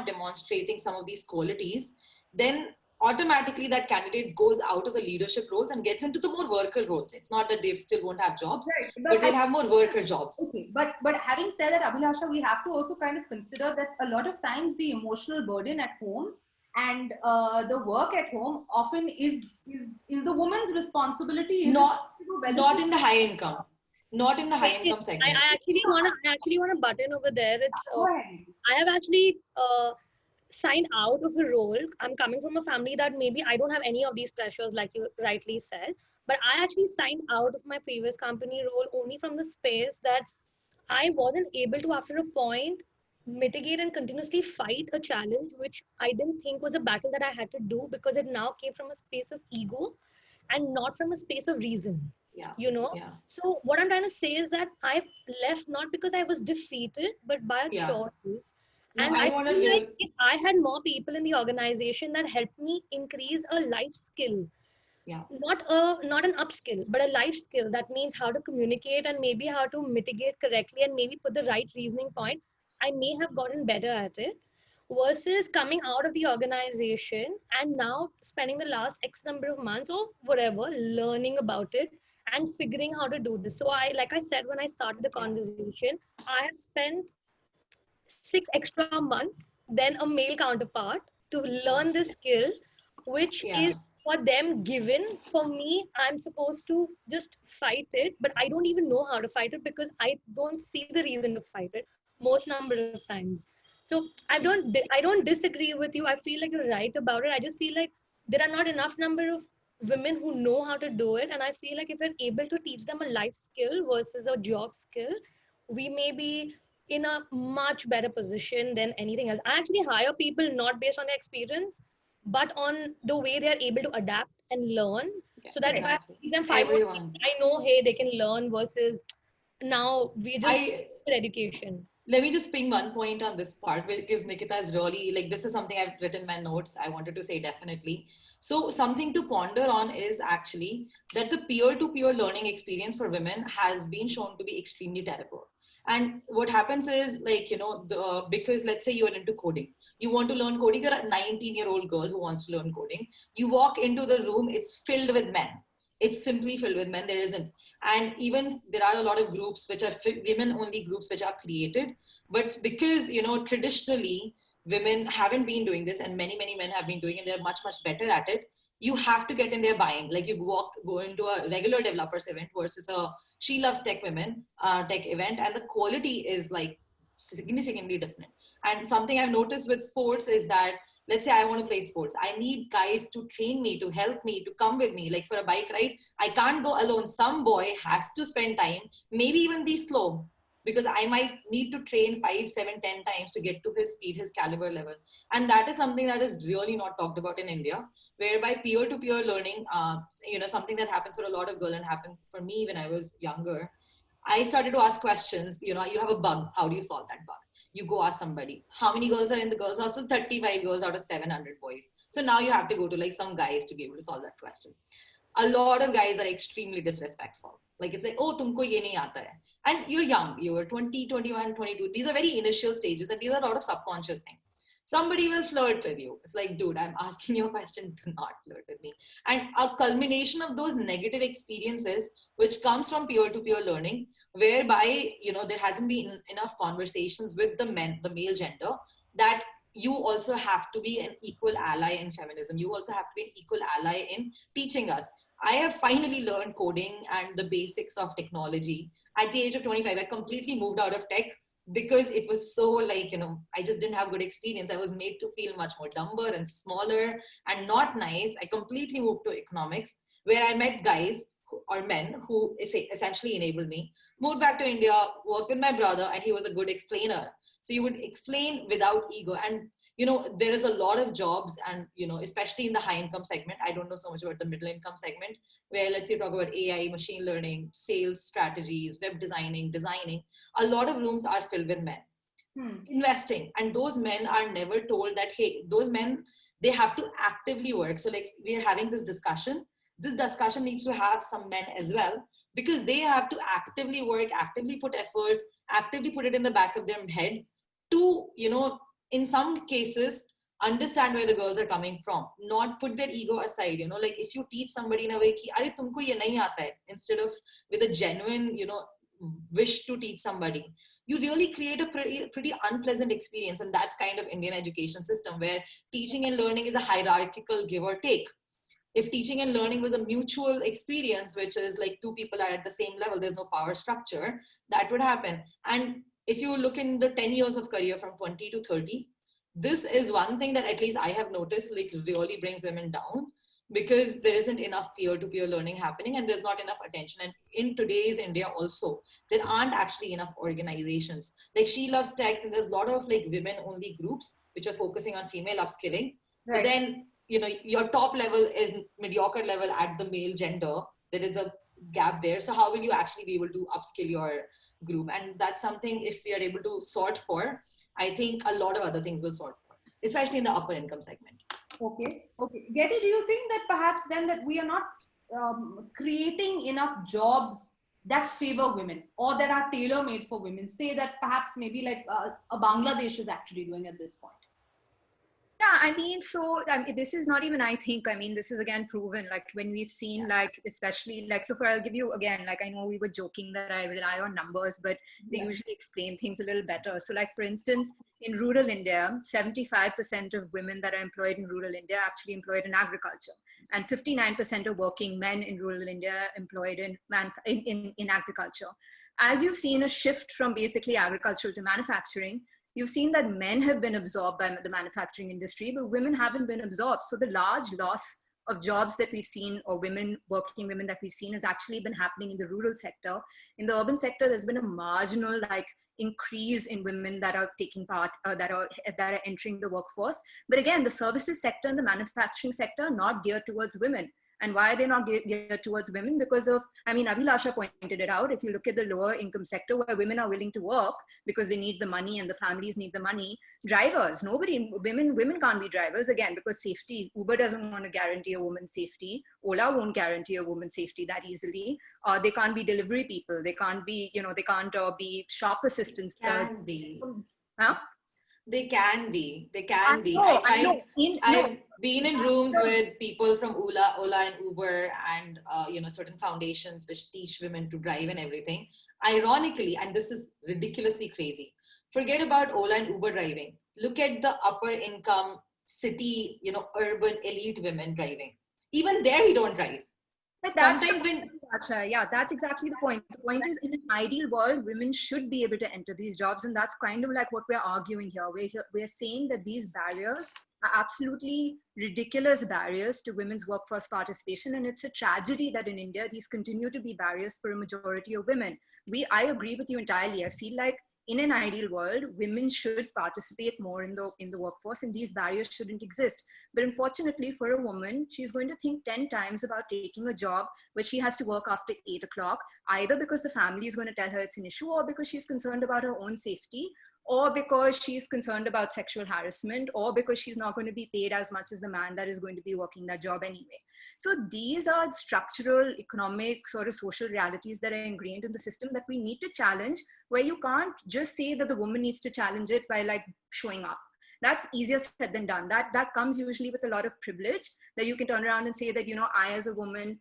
demonstrating some of these qualities, then automatically that candidate goes out of the leadership roles and gets into the more worker roles. It's not that they still won't have jobs, right, but they'll have more worker jobs. Okay, but having said that, Abhilasha, we have to also kind of consider that a lot of times the emotional burden at home and the work at home often is the woman's responsibility. Not in the high income. Not in the high income segment. I actually want to butt in over there. It's I have actually signed out of a role. I'm coming from a family that maybe I don't have any of these pressures, like you rightly said. But I actually signed out of my previous company role only from the space that I wasn't able to, after a point, mitigate and continuously fight a challenge which I didn't think was a battle that I had to do, because it now came from a space of ego and not from a space of reason. Yeah. So what I'm trying to say is that I've left not because I was defeated, but by a choice. No, and I feel like if I had more people in the organization that helped me increase a life skill, not an upskill, but a life skill, that means how to communicate and maybe how to mitigate correctly and maybe put the right reasoning point, I may have gotten better at it, versus coming out of the organization and now spending the last X number of months or whatever learning about it and figuring how to do this. So like I said when I started the conversation, I have spent 6 extra months than a male counterpart to learn this skill, which is for them given. For me, I'm supposed to just fight it, but I don't even know how to fight it because I don't see the reason to fight it most number of times. So I don't disagree with you. I feel like you're right about it. I just feel like there are not enough number of women who know how to do it, and I feel like if we're able to teach them a life skill versus a job skill, we may be in a much better position than anything else. I actually hire people not based on their experience, but on the way they are able to adapt and learn. So that if I teach them 5 more things, I know, hey, they can learn, versus now we just education. Let me just ping one point on this part, because Nikita is really, like, this is something I've written in my notes. I wanted to say definitely. So something to ponder on is actually that the peer-to-peer learning experience for women has been shown to be extremely terrible. And what happens is, like, because let's say you're into coding, you want to learn coding, you're a 19-year-old girl who wants to learn coding. You walk into the room, it's filled with men. It's simply filled with men. There isn't. And even there are a lot of groups which are women only groups which are created. But because, traditionally, women haven't been doing this, and many men have been doing it, they're much better at it. You have to get in there buying. Like you go into a regular developers event versus a She Loves Tech Women tech event, and the quality is like significantly different. And something I've noticed with sports is that, let's say I want to play sports, I need guys to train me, to help me, to come with me. Like for a bike ride, I can't go alone. Some boy has to spend time, maybe even be slow, because I might need to train 5, 7, 10 times to get to his speed, his caliber level. And that is something that is really not talked about in India, whereby peer-to-peer learning, something that happens for a lot of girls and happened for me when I was younger. I started to ask questions. You have a bug. How do you solve that bug? You go ask somebody. How many girls are in the girls' hostel? 35 girls out of 700 boys. So now you have to go to like some guys to be able to solve that question. A lot of guys are extremely disrespectful. Like it's like, oh, tumko ye nahi aata hai. And you're young. You were 20, 21, 22. These are very initial stages, and these are a lot of subconscious things. Somebody will flirt with you. It's like, dude, I'm asking you a question. Do not flirt with me. And a culmination of those negative experiences, which comes from peer-to-peer learning, whereby there hasn't been enough conversations with the male gender, that you also have to be an equal ally in feminism. You also have to be an equal ally in teaching us. I have finally learned coding and the basics of technology at the age of 25. I completely moved out of tech because it was so like, I just didn't have good experience. I was made to feel much more dumber and smaller and not nice. I completely moved to economics, where I met guys or men who essentially enabled me. Moved back to India, worked with my brother, and he was a good explainer. So you would explain without ego. And there is a lot of jobs, and especially in the high income segment. I don't know so much about the middle income segment, where let's say talk about AI, machine learning, sales strategies, web designing. A lot of rooms are filled with men investing, and those men are never told that, hey, those men, they have to actively work. So like we're having this discussion needs to have some men as well, because they have to actively work, actively put effort, actively put it in the back of their head to in some cases understand where the girls are coming from, not put their ego aside. Like if you teach somebody in a way ki are tumko ye nahi aata hai, instead of with a genuine wish to teach somebody, you really create a pretty unpleasant experience. And that's kind of Indian education system, where teaching and learning is a hierarchical give or take. If teaching and learning was a mutual experience, which is like two people are at the same level, there's no power structure, that would happen. And if you look in the 10 years of career from 20 to 30, this is one thing that at least I have noticed like really brings women down, because there isn't enough peer-to-peer learning happening, and there's not enough attention. And in today's India also, there aren't actually enough organizations. Like She Loves Tech, and there's a lot of like women-only groups which are focusing on female upskilling. Right. But then your top level is mediocre level at the male gender. There is a gap there. So how will you actually be able to upskill your group? And that's something, if we are able to sort for, I think a lot of other things will sort for, especially in the upper income segment. Okay. Getty, do you think that perhaps then that we are not creating enough jobs that favor women or that are tailor-made for women? Say that perhaps maybe like a Bangladesh is actually doing at this point. Yeah, I mean, this is not even, I think, I mean, this is again proven, like when we've seen, like, especially like, so I'll give you again, like, I know we were joking that I rely on numbers, but they usually explain things a little better. So like, for instance, in rural India, 75% of women that are employed in rural India are actually employed in agriculture, and 59% of working men in rural India employed in agriculture. As you've seen a shift from basically agricultural to manufacturing, you've seen that men have been absorbed by the manufacturing industry, but women haven't been absorbed. So the large loss of jobs that we've seen, or working women that we've seen, has actually been happening in the rural sector. In the urban sector, there's been a marginal like increase in women that are taking part, that are entering the workforce. But again, the services sector and the manufacturing sector are not geared towards women. And why are they not geared towards women? Because of, I mean, Abhilasha pointed it out. If you look at the lower income sector where women are willing to work because they need the money and the families need the money, drivers, women can't be drivers, again, because safety. Uber doesn't want to guarantee a woman's safety. Ola won't guarantee a woman's safety that easily. They can't be delivery people. They can't be, they can't be shop assistants. Can be. Huh? They can be. I've been in rooms with people from Ola and Uber and certain foundations which teach women to drive and everything. Ironically, and this is ridiculously crazy, forget about Ola and Uber driving. look at the upper income city, urban elite women driving. Even there, we don't drive. But that's Sometimes when yeah, that's exactly the point. The point is, in an ideal world, women should be able to enter these jobs, and that's kind of like what we're arguing here. We're saying that these barriers are absolutely ridiculous barriers to women's workforce participation, and it's a tragedy that in India these continue to be barriers for a majority of women. I agree with you entirely. I feel like in an ideal world, women should participate more in the workforce, and these barriers shouldn't exist. But unfortunately, for a woman, she's going to think 10 times about taking a job where she has to work after 8 o'clock, either because the family is going to tell her it's an issue, or because she's concerned about her own safety, or because she's concerned about sexual harassment, or because she's not going to be paid as much as the man that is going to be working that job anyway. So these are structural, economic, sort of social realities that are ingrained in the system that we need to challenge, where you can't just say that the woman needs to challenge it by like showing up. That's easier said than done. That comes usually with a lot of privilege, that you can turn around and say that, I as a woman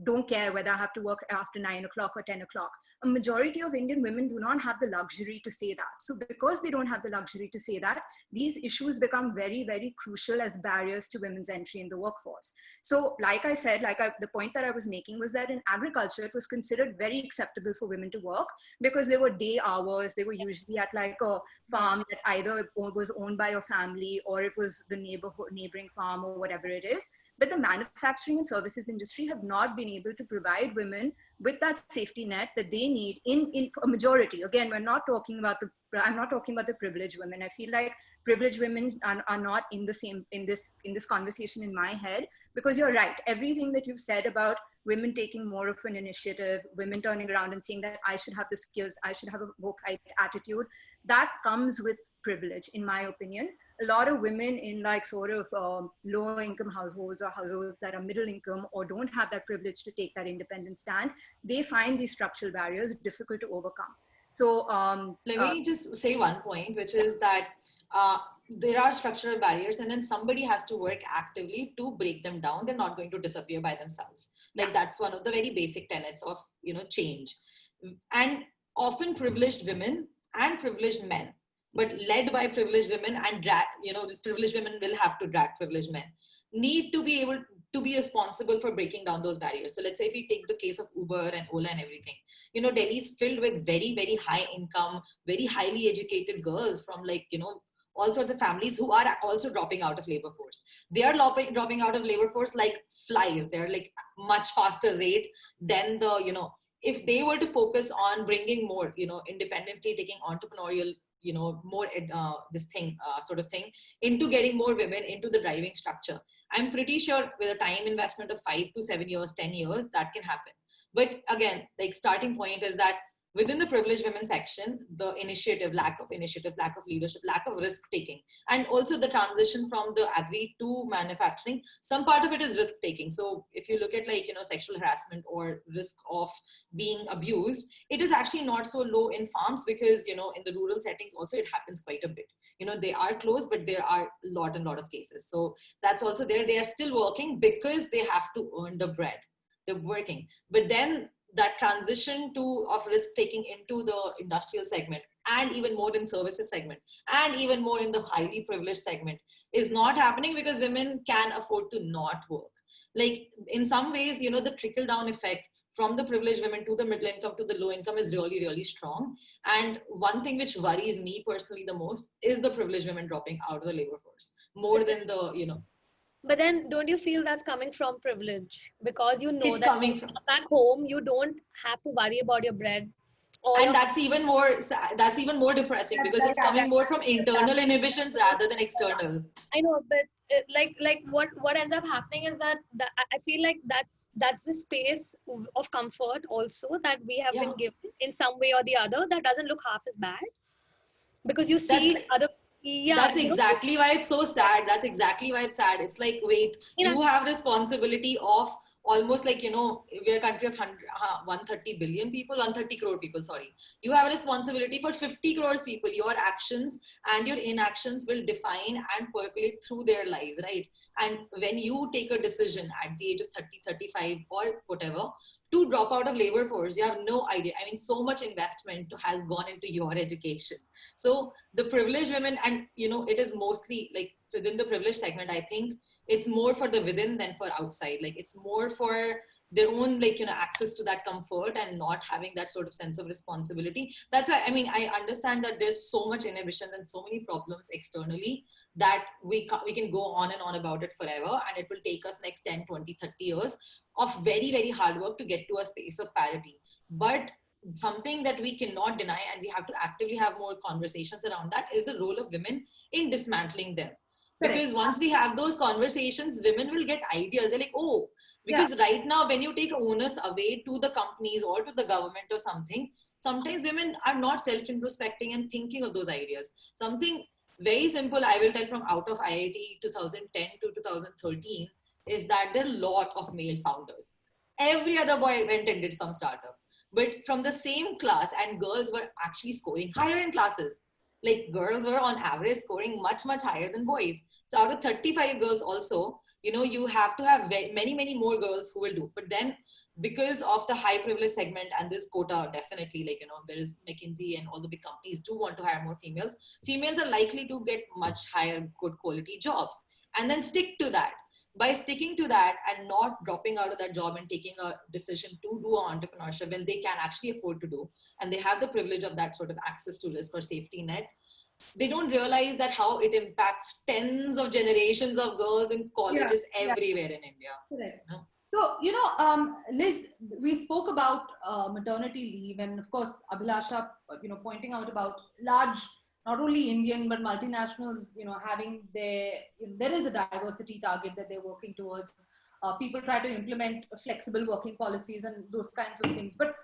don't care whether I have to work after 9 o'clock or 10 o'clock. A majority of Indian women do not have the luxury to say that. So because they don't have the luxury to say that, these issues become very, very crucial as barriers to women's entry in the workforce. So like I said, the point that I was making was that in agriculture, it was considered very acceptable for women to work because there were day hours. They were usually at like a farm that either was owned by your family or it was the neighboring farm or whatever it is. But the manufacturing and services industry have not been able to provide women with that safety net that they need in a majority. Again, I'm not talking about the privileged women. I feel like privileged women are not in this conversation in my head, because you're right. Everything that you've said about women taking more of an initiative, women turning around and saying that I should have the skills, I should have a work right attitude, that comes with privilege, in my opinion. A lot of women in like sort of low income households or households that are middle income or don't have that privilege to take that independent stand, they find these structural barriers difficult to overcome. So let me just say one point, which is that there are structural barriers, and then somebody has to work actively to break them down. They're not going to disappear by themselves. Like that's one of the very basic tenets of change. And often privileged women and privileged men, but led by privileged women, and privileged women will have to drag privileged men, need to be able to be responsible for breaking down those barriers. So let's say if we take the case of Uber and Ola and everything, Delhi is filled with very, very high income, very highly educated girls from all sorts of families who are also dropping out of labor force. They are dropping out of labor force like flies. They're like much faster rate than if they were to focus on bringing more, independently taking entrepreneurial, more sort of thing into getting more women into the driving structure. I'm pretty sure with a time investment of 5 to 7 years, 10 years, that can happen. But again, like starting point is that within the privileged women section, the lack of initiatives, lack of leadership, lack of risk taking, and also the transition from the agri to manufacturing, some part of it is risk taking. So if you look at sexual harassment or risk of being abused, it is actually not so low in farms, because in the rural settings also it happens quite a bit. They are close, but there are a lot of cases. So that's also there. They are still working because they have to earn the bread. They're working, but then that transition of risk taking into the industrial segment, and even more in services segment, and even more in the highly privileged segment, is not happening because women can afford to not work. Like in some ways, the trickle down effect from the privileged women to the middle income to the low income is really, really strong. And one thing which worries me personally the most is the privileged women dropping out of the labor force more than the. But then don't you feel that's coming from privilege? Because It's that coming from, back home, you don't have to worry about your bread. Or and that's even more depressing, because it's coming more from internal inhibitions rather than external. I know, but what ends up happening is that I feel like that's the space of comfort also that we have been given in some way or the other, that doesn't look half as bad, because you see other. Yeah, that's exactly why it's so sad. That's exactly why it's sad. It's like, wait, you have responsibility of almost like, we're a country of 130 billion people, 130 crore people, sorry. You have a responsibility for 50 crores people. Your actions and your inactions will define and percolate through their lives, right? And when you take a decision at the age of 30, 35 or whatever, to drop out of labor force, you have no idea. I mean, so much investment has gone into your education. So the privileged women, and it is mostly like within the privileged segment, I think it's more for the within than for outside. Like it's more for their own, like, access to that comfort and not having that sort of sense of responsibility. That's why, I mean, I understand that there's so much inhibitions and so many problems externally that we can go on and on about it forever, and it will take us next 10, 20, 30 years of very, very hard work to get to a space of parity. But something that we cannot deny, and we have to actively have more conversations around that, is the role of women in dismantling them. Because once we have those conversations, women will get ideas. They're like, oh, because right now when you take onus away to the companies or to the government or something, sometimes women are not self-introspecting and thinking of those ideas. Something very simple I will tell from out of IIT 2010 to 2013 is that there are a lot of male founders. Every other boy went and did some startup. But from the same class, and girls were actually scoring higher in classes. Like girls were on average scoring much, much higher than boys. So out of 35 girls also, you have to have many, many more girls who will do. But then because of the high privilege segment and this quota, definitely, like, there is McKinsey and all the big companies do want to hire more females. Females are likely to get much higher good quality jobs and then stick to that. By sticking to that and not dropping out of that job and taking a decision to do entrepreneurship when they can actually afford to do, and they have the privilege of that sort of access to risk or safety net, they don't realize that how it impacts tens of generations of girls in colleges everywhere in India. Correct. So, Liz, we spoke about maternity leave, and of course, Abhilasha, pointing out about large, not only Indian, but multinationals, having there is a diversity target that they're working towards. People try to implement flexible working policies and those kinds of things. But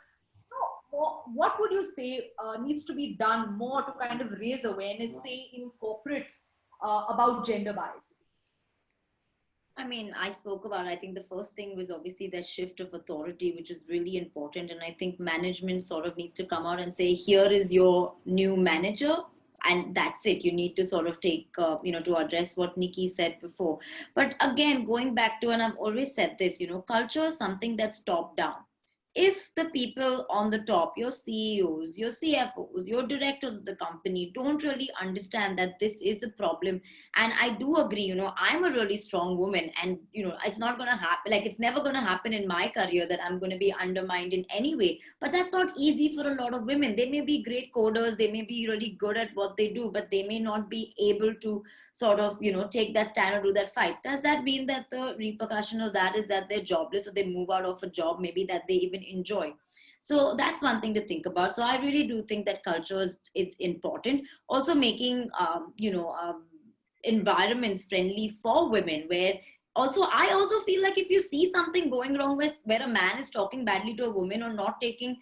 what would you say needs to be done more to kind of raise awareness, say, in corporates about gender biases? I mean, I spoke about, I think the first thing was obviously the shift of authority, which is really important. And I think management sort of needs to come out and say, here is your new manager. And that's it. You need to sort of take, to address what Nikki said before. But again, going back to, and I've always said this, culture is something that's top down. If the people on the top, your CEOs, your CFOs, your directors of the company don't really understand that this is a problem, and I do agree, I'm a really strong woman, and, it's not going to happen, like it's never going to happen in my career that I'm going to be undermined in any way. But that's not easy for a lot of women. They may be great coders, they may be really good at what they do, but they may not be able to sort of, take that stand or do that fight. Does that mean that the repercussion of that is that they're jobless or they move out of a job maybe that they even enjoy? So that's one thing to think about. So I really do think that culture is important. Also making environments friendly for women, where I also feel like if you see something going wrong where a man is talking badly to a woman or not taking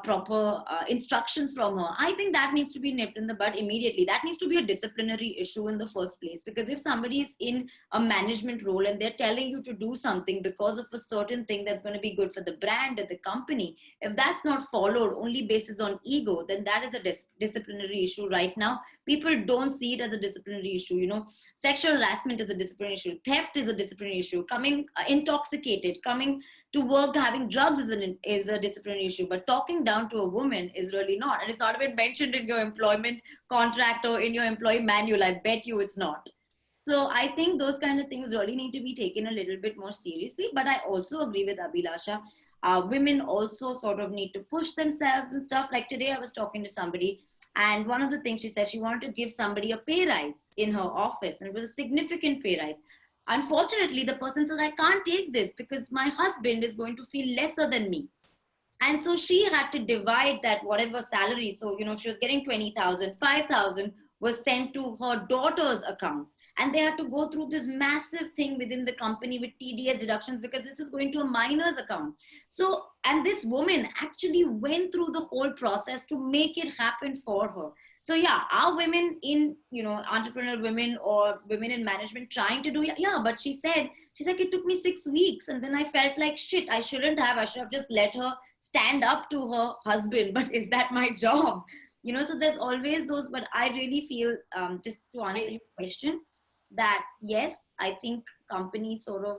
proper instructions from her, I think that needs to be nipped in the bud immediately. That needs to be a disciplinary issue in the first place, because if somebody is in a management role and they're telling you to do something because of a certain thing that's going to be good for the brand or the company, if that's not followed only basis on ego, then that is a disciplinary issue. Right now people don't see it as a disciplinary issue. Sexual harassment is a disciplinary issue, theft is a disciplinary issue, coming intoxicated, coming to work having drugs is a disciplinary issue, but talking down to a woman is really not. And it's not even mentioned in your employment contract or in your employee manual. I bet you it's not. So I think those kind of things really need to be taken a little bit more seriously. But I also agree with Abhilasha. Women also sort of need to push themselves and stuff. Like today I was talking to somebody, and one of the things she said, she wanted to give somebody a pay rise in her office, and it was a significant pay rise. Unfortunately, the person said, I can't take this because my husband is going to feel lesser than me. And so she had to divide that whatever salary. So, if she was getting 20,000, 5,000 was sent to her daughter's account. And they had to go through this massive thing within the company with TDS deductions, because this is going to a minor's account. So, and this woman actually went through the whole process to make it happen for her. So yeah, are women in, entrepreneurial women or women in management trying to do, yeah, but she's like, it took me 6 weeks. And then I felt like, shit, I should have just let her stand up to her husband. But is that my job? So there's always those, but I really feel, just to answer your question, that yes, I think companies sort of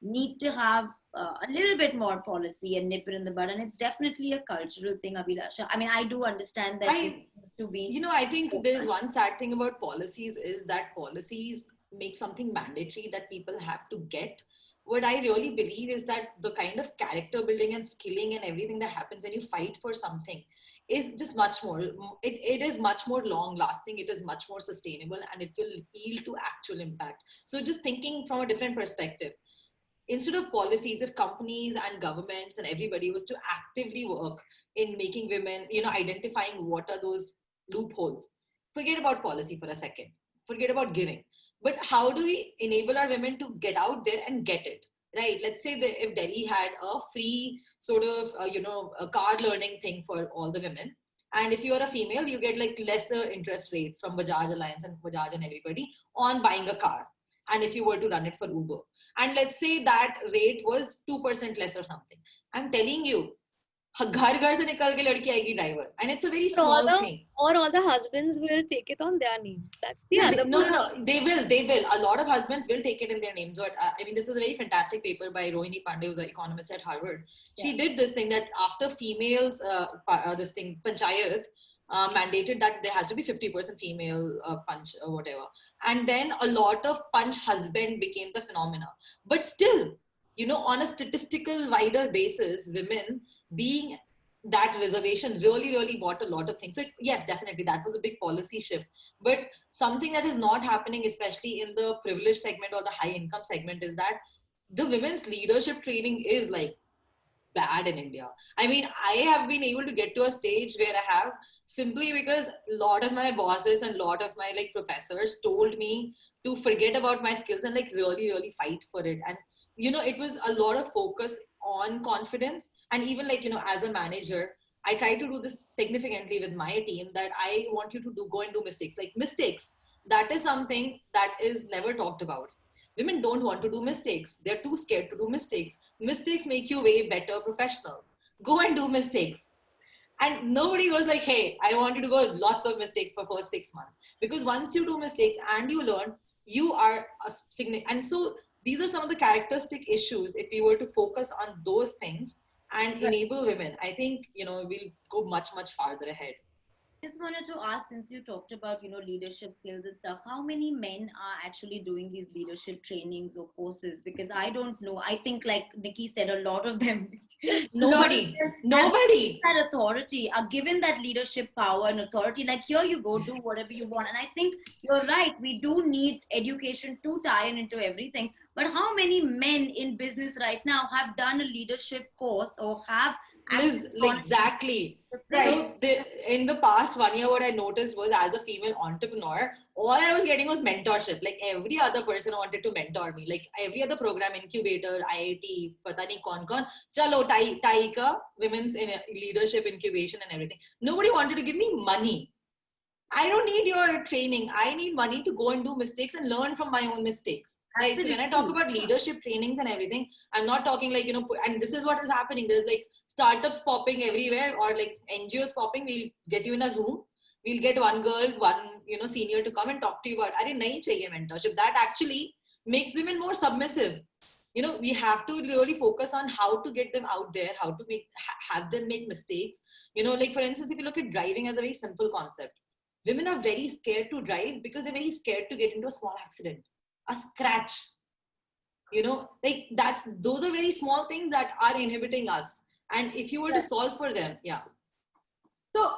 need to have a little bit more policy and nip it in the bud. And it's definitely a cultural thing, Abhilasha. I mean, I do understand that to be. I think there is one sad thing about policies is that policies make something mandatory that people have to get. What I really believe is that the kind of character building and skilling and everything that happens when you fight for something is just much more, it is much more long lasting, it is much more sustainable, and it will yield to actual impact. So just thinking from a different perspective, instead of policies, if companies and governments and everybody was to actively work in making women, identifying what are those loopholes, forget about policy for a second, forget about giving, but how do we enable our women to get out there and get it right? Let's say that if Delhi had a free sort of a car learning thing for all the women, and if you are a female, you get like lesser interest rate from Bajaj Alliance and Bajaj and everybody on buying a car, and if you were to run it for Uber, and let's say that rate was 2% less or something, I'm telling you, घर घर से निकल के लड़की आएगी driver, and it's a very small thing. Or all the husbands will take it on their name. That's the other. No, they will. A lot of husbands will take it in their names. But I mean, this is a very fantastic paper by Rohini Pandey, who's an economist at Harvard. She did this thing that after females, this thing Panchayat mandated that there has to be 50% female punch or whatever, and then a lot of punch husband became the phenomena. But still, on a statistical wider basis, women being that reservation really bought a lot of things. So yes, definitely that was a big policy shift, but something that is not happening, especially in the privileged segment or the high income segment, is that the women's leadership training is like bad in India. I mean, I have been able to get to a stage where I have, simply because a lot of my bosses and a lot of my like professors told me to forget about my skills and like really fight for it. And it was a lot of focus on confidence. And even like, as a manager, I try to do this significantly with my team, that I want you to go and do mistakes. Like mistakes, that is something that is never talked about. Women don't want to do mistakes. They're too scared to do mistakes. Mistakes make you way better professional. Go and do mistakes. And nobody was like, hey, I want you to go lots of mistakes for first 6 months. Because once you do mistakes and you learn, you are a significant. And so these are some of the characteristic issues. If we were to focus on those things and enable women, I think, we'll go much farther ahead. Just wanted to ask, since you talked about leadership skills and stuff, how many men are actually doing these leadership trainings or courses? Because I don't know. I think, like Nikki said, a lot of them nobody that authority are given that leadership power and authority, like, here you go, do whatever you want. And I think you're right, we do need education to tie into everything. But how many men in business right now have done a leadership course or have exactly. Right. So in the past 1 year, what I noticed was, as a female entrepreneur, all I was getting was mentorship. Like every other person wanted to mentor me. Like every other program, incubator, IIT, pata nahi kaun, chalo, TAICA, women's in leadership incubation and everything. Nobody wanted to give me money. I don't need your training. I need money to go and do mistakes and learn from my own mistakes. Right. So when I talk about leadership trainings and everything, I'm not talking like, and this is what is happening. There's like startups popping everywhere, or like NGOs popping. We'll get you in a room. We'll get one girl, one, senior to come and talk to you about, "Arey nahi chahiye mentorship." That actually makes women more submissive. We have to really focus on how to get them out there, how to have them make mistakes. Like for instance, if you look at driving as a very simple concept, women are very scared to drive because they're very scared to get into a small accident. A scratch, like those are very small things that are inhibiting us. And if you were to solve for them, So,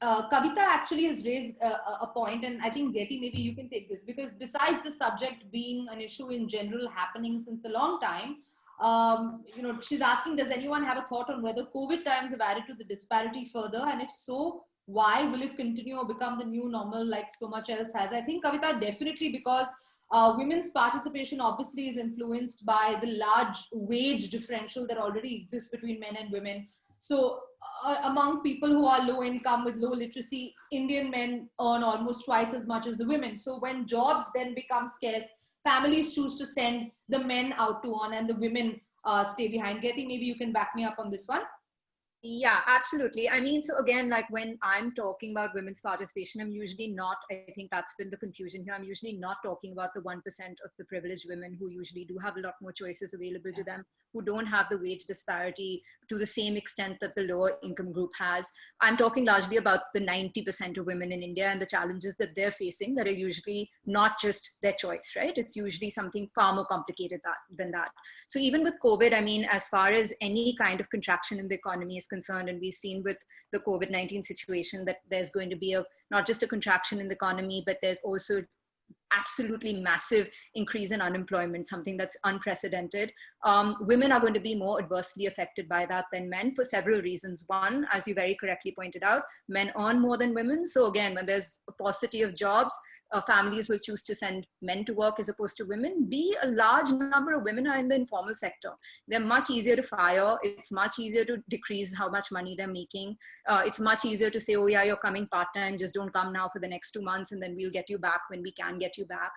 Kavita actually has raised a point, and I think Getty, maybe you can take this, because besides the subject being an issue in general happening since a long time, she's asking, does anyone have a thought on whether COVID times have added to the disparity further? And if so, why will it continue or become the new normal like so much else has? I think, Kavita, definitely because women's participation obviously is influenced by the large wage differential that already exists between men and women. So among people who are low income with low literacy, Indian men earn almost twice as much as the women. So when jobs then become scarce, families choose to send the men out to earn and the women stay behind. Getty, maybe you can back me up on this one. Yeah, absolutely. I mean, so again, like when I'm talking about women's participation, I'm usually not, I think that's been the confusion here. I'm usually not talking about the 1% of the privileged women who usually do have a lot more choices available to them, who don't have the wage disparity to the same extent that the lower income group has. I'm talking largely about the 90% of women in India and the challenges that they're facing that are usually not just their choice, right? It's usually something far more complicated than that. So even with COVID, I mean, as far as any kind of contraction in the economy is concerned, and we've seen with the COVID-19 situation that there's going to be not just a contraction in the economy, but there's also absolutely massive increase in unemployment, something that's unprecedented. Women are going to be more adversely affected by that than men for several reasons. One, as you very correctly pointed out, men earn more than women. So again, when there's a paucity of jobs, families will choose to send men to work as opposed to women. B, a large number of women are in the informal sector. They're much easier to fire. It's much easier to decrease how much money they're making. It's much easier to say, oh yeah, you're coming part-time, just don't come now for the next 2 months and then we'll get you back when we can get you back.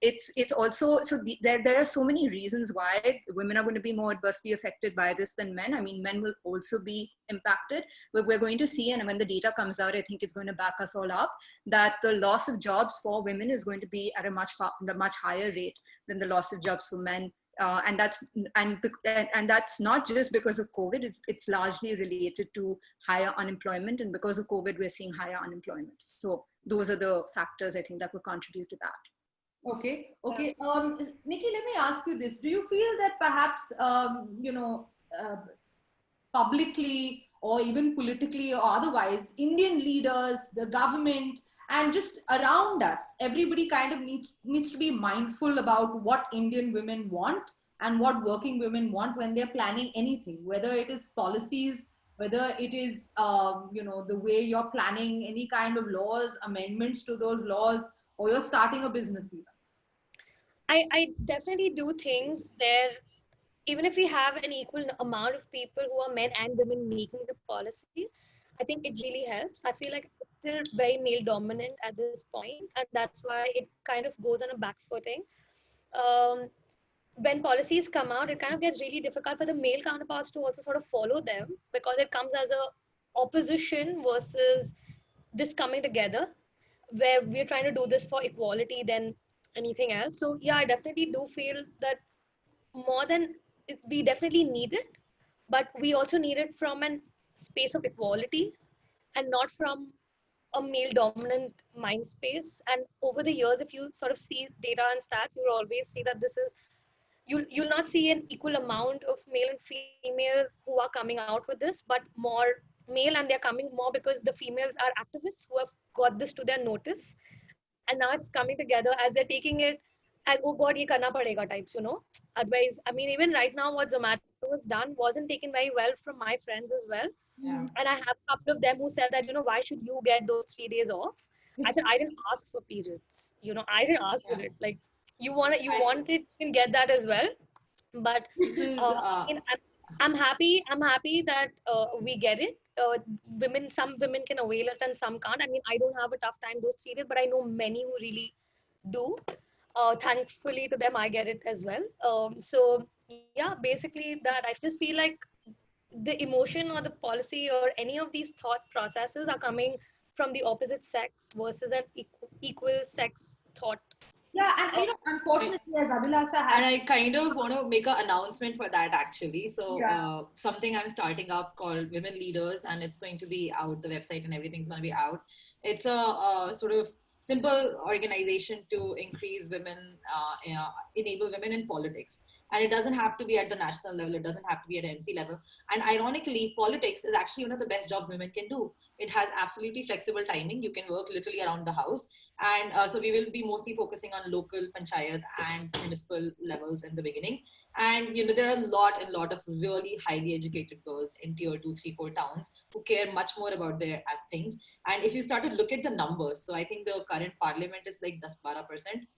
It's also, so there are so many reasons why women are going to be more adversely affected by this than men. I mean, men will also be impacted, but we're going to see, and when the data comes out, I think it's going to back us all up, that the loss of jobs for women is going to be at a much higher rate than the loss of jobs for men. And that's not just because of COVID. It's largely related to higher unemployment, and because of COVID, we're seeing higher unemployment. So those are the factors I think that will contribute to that. Okay. Nikki, let me ask you this: do you feel that perhaps publicly or even politically or otherwise, Indian leaders, the government, and just around us, everybody kind of needs to be mindful about what Indian women want and what working women want when they're planning anything, whether it is policies, whether it is the way you're planning any kind of laws, amendments to those laws, or you're starting a business even. I definitely do think there, even if we have an equal amount of people who are men and women making the policy, I think it really helps. I feel like it's still very male dominant at this point, and that's why it kind of goes on a back footing. Um, when policies come out, it kind of gets really difficult for the male counterparts to also sort of follow them, because it comes as a opposition versus this coming together, where we're trying to do this for equality than anything else. So yeah, I definitely do feel that more than, we definitely need it, but we also need it from an space of equality and not from a male dominant mind space. And over the years, if you sort of see data and stats, you'll always see that this is, you'll not see an equal amount of male and females who are coming out with this, but more male, and they're coming more because the females are activists who have got this to their notice, and now it's coming together as they're taking it as, oh god, ye karna padega types, otherwise, I mean, even right now what Zomato has done wasn't taken very well from my friends as well. Yeah. And I have a couple of them who said that, why should you get those 3 days off? I said, I didn't ask for periods, I didn't ask for it. Like, you want it, you can get that as well. But This is I mean, I'm happy that we get it. Some women can avail it and some can't. I mean, I don't have a tough time those 3 days, but I know many who really do. Thankfully to them, I get it as well. So yeah, basically that, I just feel like the emotion or the policy or any of these thought processes are coming from the opposite sex versus an equal sex thought. Yeah, and unfortunately, as Abhilasha and has. I kind of want to make an announcement for that actually. So Yeah. something I'm starting up called Women Leaders, and it's going to be out. The website and everything's going to be out. It's a sort of simple organization to increase women, enable women in politics. And it doesn't have to be at the national level. It doesn't have to be at MP level. And ironically, politics is actually one of the best jobs women can do. It has absolutely flexible timing. You can work literally around the house. And so we will be mostly focusing on local panchayat and municipal levels in the beginning. And there are a lot of really highly educated girls in tier 2, 3, 4 towns who care much more about their things. And if you start to look at the numbers, so I think the current parliament is like 10-12%,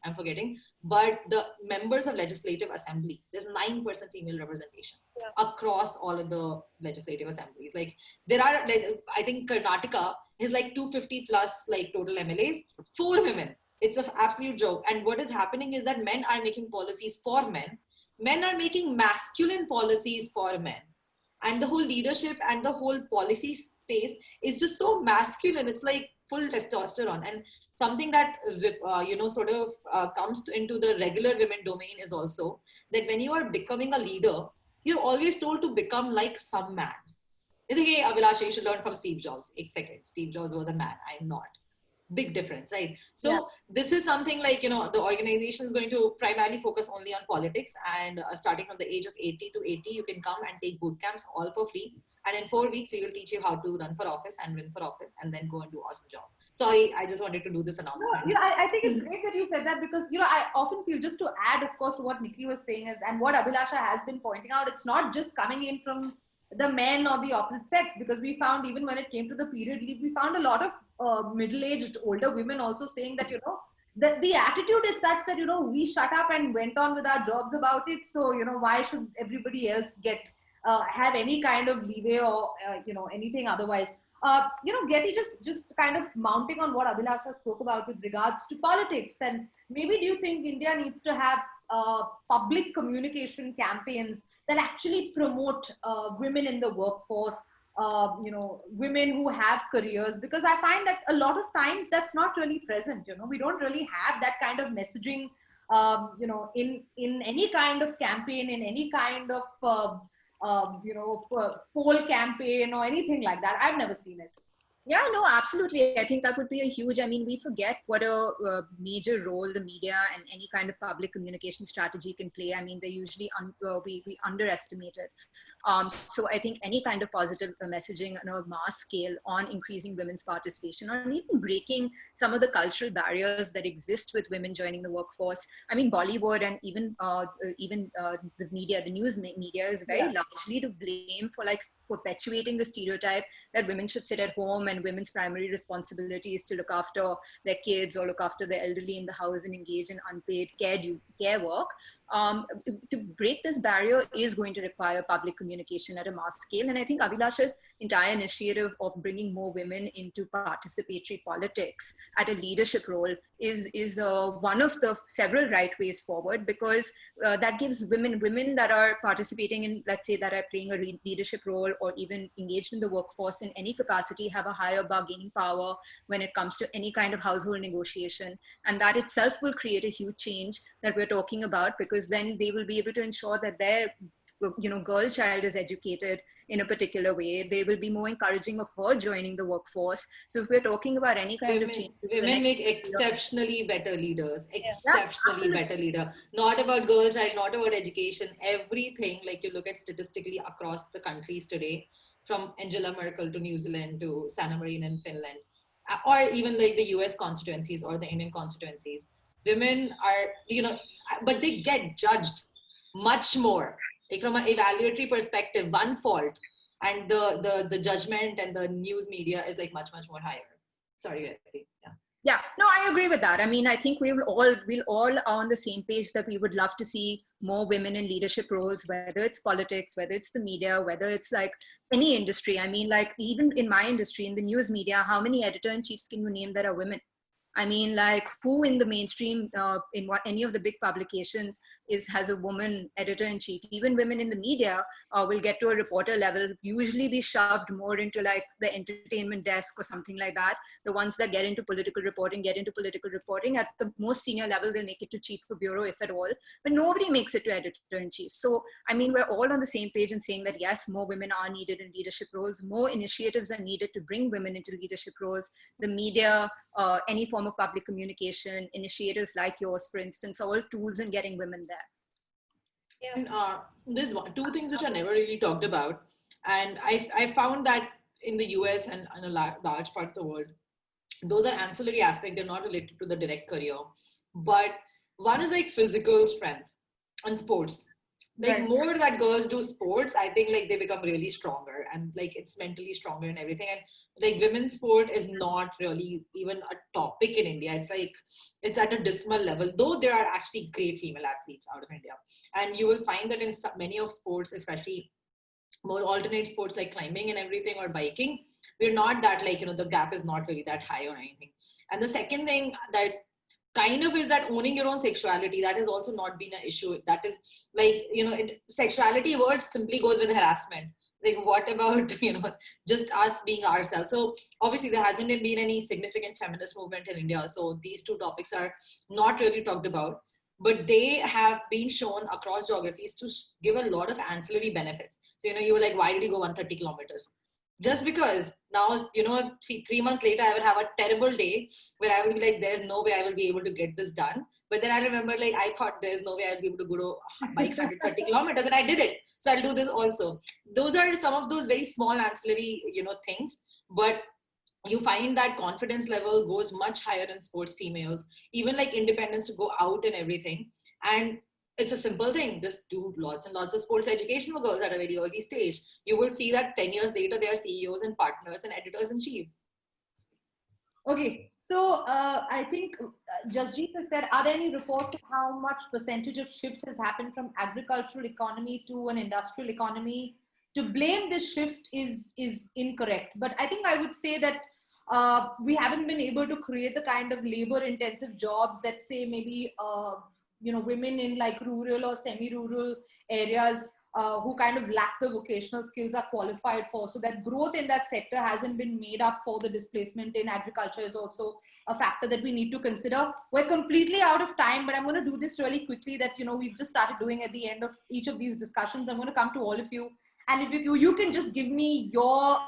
I'm forgetting, but the members of legislative assembly, there's 9% female representation across all of the legislative assemblies. Like there are, like, I think Karnataka is like 250 plus like total MLAs, 4 women. It's an absolute joke. And what is happening is that men are making policies for men. Men are making masculine policies for men. and the whole leadership and the whole policy space is just so masculine. It's like full testosterone. And something that sort of comes into the regular women domain is also that when you are becoming a leader, you're always told to become like some man. It's like, hey, Abhilasha, you should learn from Steve Jobs. A second, Steve Jobs was a man. I'm not. Big difference, right? So Yeah. this is something like, the organization is going to primarily focus only on politics, and starting from the age of 80 to 80, you can come and take boot camps all for free. And in 4 weeks, we will teach you how to run for office and win for office and then go and do awesome job. Sorry, I just wanted to do this No, announcement. I think it's great that you said that, because I often feel, just to add, of course, to what Nikki was saying is, and what Abhilasha has been pointing out, it's not just coming in from the men or the opposite sex, because we found, even when it came to the period leave, we found a lot of middle-aged older women also saying that the attitude is such that we shut up and went on with our jobs about it. So why should everybody else get have any kind of leeway or anything otherwise. Getty, just kind of mounting on what Abhilasha spoke about with regards to politics, and maybe do you think India needs to have public communication campaigns that actually promote women in the workforce, women who have careers? Because I find that a lot of times that's not really present. We don't really have that kind of messaging, in any kind of campaign, in any kind of poll campaign or anything like that. I've never seen it. Yeah, no, absolutely. I think that would be a huge, we forget what a major role the media and any kind of public communication strategy can play. They usually, we underestimate it. So I think any kind of positive messaging on a mass scale on increasing women's participation, or even breaking some of the cultural barriers that exist with women joining the workforce. Bollywood and even the media, the news media is very largely to blame for like perpetuating the stereotype that women should sit at home and women's primary responsibility is to look after their kids or look after the elderly in the house and engage in unpaid care work. To break this barrier is going to require public communication at a mass scale. And I think Abhilasha's entire initiative of bringing more women into participatory politics at a leadership role is one of the several right ways forward, because that gives women that are participating in, let's say, that are playing a leadership role or even engaged in the workforce in any capacity, have a higher bargaining power when it comes to any kind of household negotiation. And that itself will create a huge change that we're talking about, because then they will be able to ensure that their girl child is educated in a particular way. They will be more encouraging of her joining the workforce. So if we're talking about any kind of change, women make exceptionally better leaders, exceptionally better leader. Not about girl child, not about education, everything. Like, you look at statistically across the countries today, from Angela Merkel to New Zealand to Sanna Marin in Finland, or even like the US constituencies or the Indian constituencies, women are, but they get judged much more. Like, from an evaluatory perspective, one fault, and the judgment and the news media is like much more higher. Sorry, Gayatri. Yeah, no, I agree with that. I think we'll all are on the same page that we would love to see more women in leadership roles, whether it's politics, whether it's the media, whether it's like any industry. Like, even in my industry, in the news media, how many editor-in-chiefs can you name that are women? Like, who in the mainstream, any of the big publications has a woman editor-in-chief? Even women in the media will get to a reporter level, usually be shoved more into like the entertainment desk or something like that. The ones that get into political reporting at the most senior level. They'll make it to chief of bureau, if at all, but nobody makes it to editor-in-chief. So we're all on the same page in saying that yes, more women are needed in leadership roles, more initiatives are needed to bring women into leadership roles. The media, any form of public communication, initiatives like yours, for instance, are all tools in getting women there. Yeah. And there's two things which are never really talked about. And I found that in the US and in a large part of the world, those are ancillary aspects. They're not related to the direct career. But one is like physical strength and sports. Like, more that girls do sports, I think like they become really stronger, and like it's mentally stronger and everything. And like, women's sport is not really even a topic in India. It's like, it's at a dismal level, though there are actually great female athletes out of India. And you will find that in many of sports, especially more alternate sports like climbing and everything, or biking, we're not that like, the gap is not really that high or anything. And the second thing that kind of is that owning your own sexuality, that has also not been an issue. That is like, sexuality word simply goes with harassment. Like, what about, just us being ourselves? So obviously there hasn't been any significant feminist movement in India. So these two topics are not really talked about, but they have been shown across geographies to give a lot of ancillary benefits. So, you were like, why did you go 130 kilometers? Just because now, 3 months later, I will have a terrible day where I will be like, there's no way I will be able to get this done. But then I remember, like, I thought there's no way I'll be able to go to bike 130 kilometers, and I did it. So I'll do this also. Those are some of those very small ancillary, things. But you find that confidence level goes much higher in sports females, even like independence to go out and everything. And it's a simple thing. Just do lots and lots of sports education for girls at a very early stage. You will see that 10 years later, they are CEOs and partners and editors in chief. Okay, so I think Jasjeet has said, are there any reports of how much percentage of shift has happened from agricultural economy to an industrial economy? To blame this shift is incorrect, but I think I would say that we haven't been able to create the kind of labor intensive jobs that say maybe women in like rural or semi-rural areas who kind of lack the vocational skills are qualified for. So that growth in that sector hasn't been made up for. The displacement in agriculture is also a factor that we need to consider. We're completely out of time, but I'm going to do this really quickly that, we've just started doing at the end of each of these discussions. I'm going to come to all of you. And if you can just give me your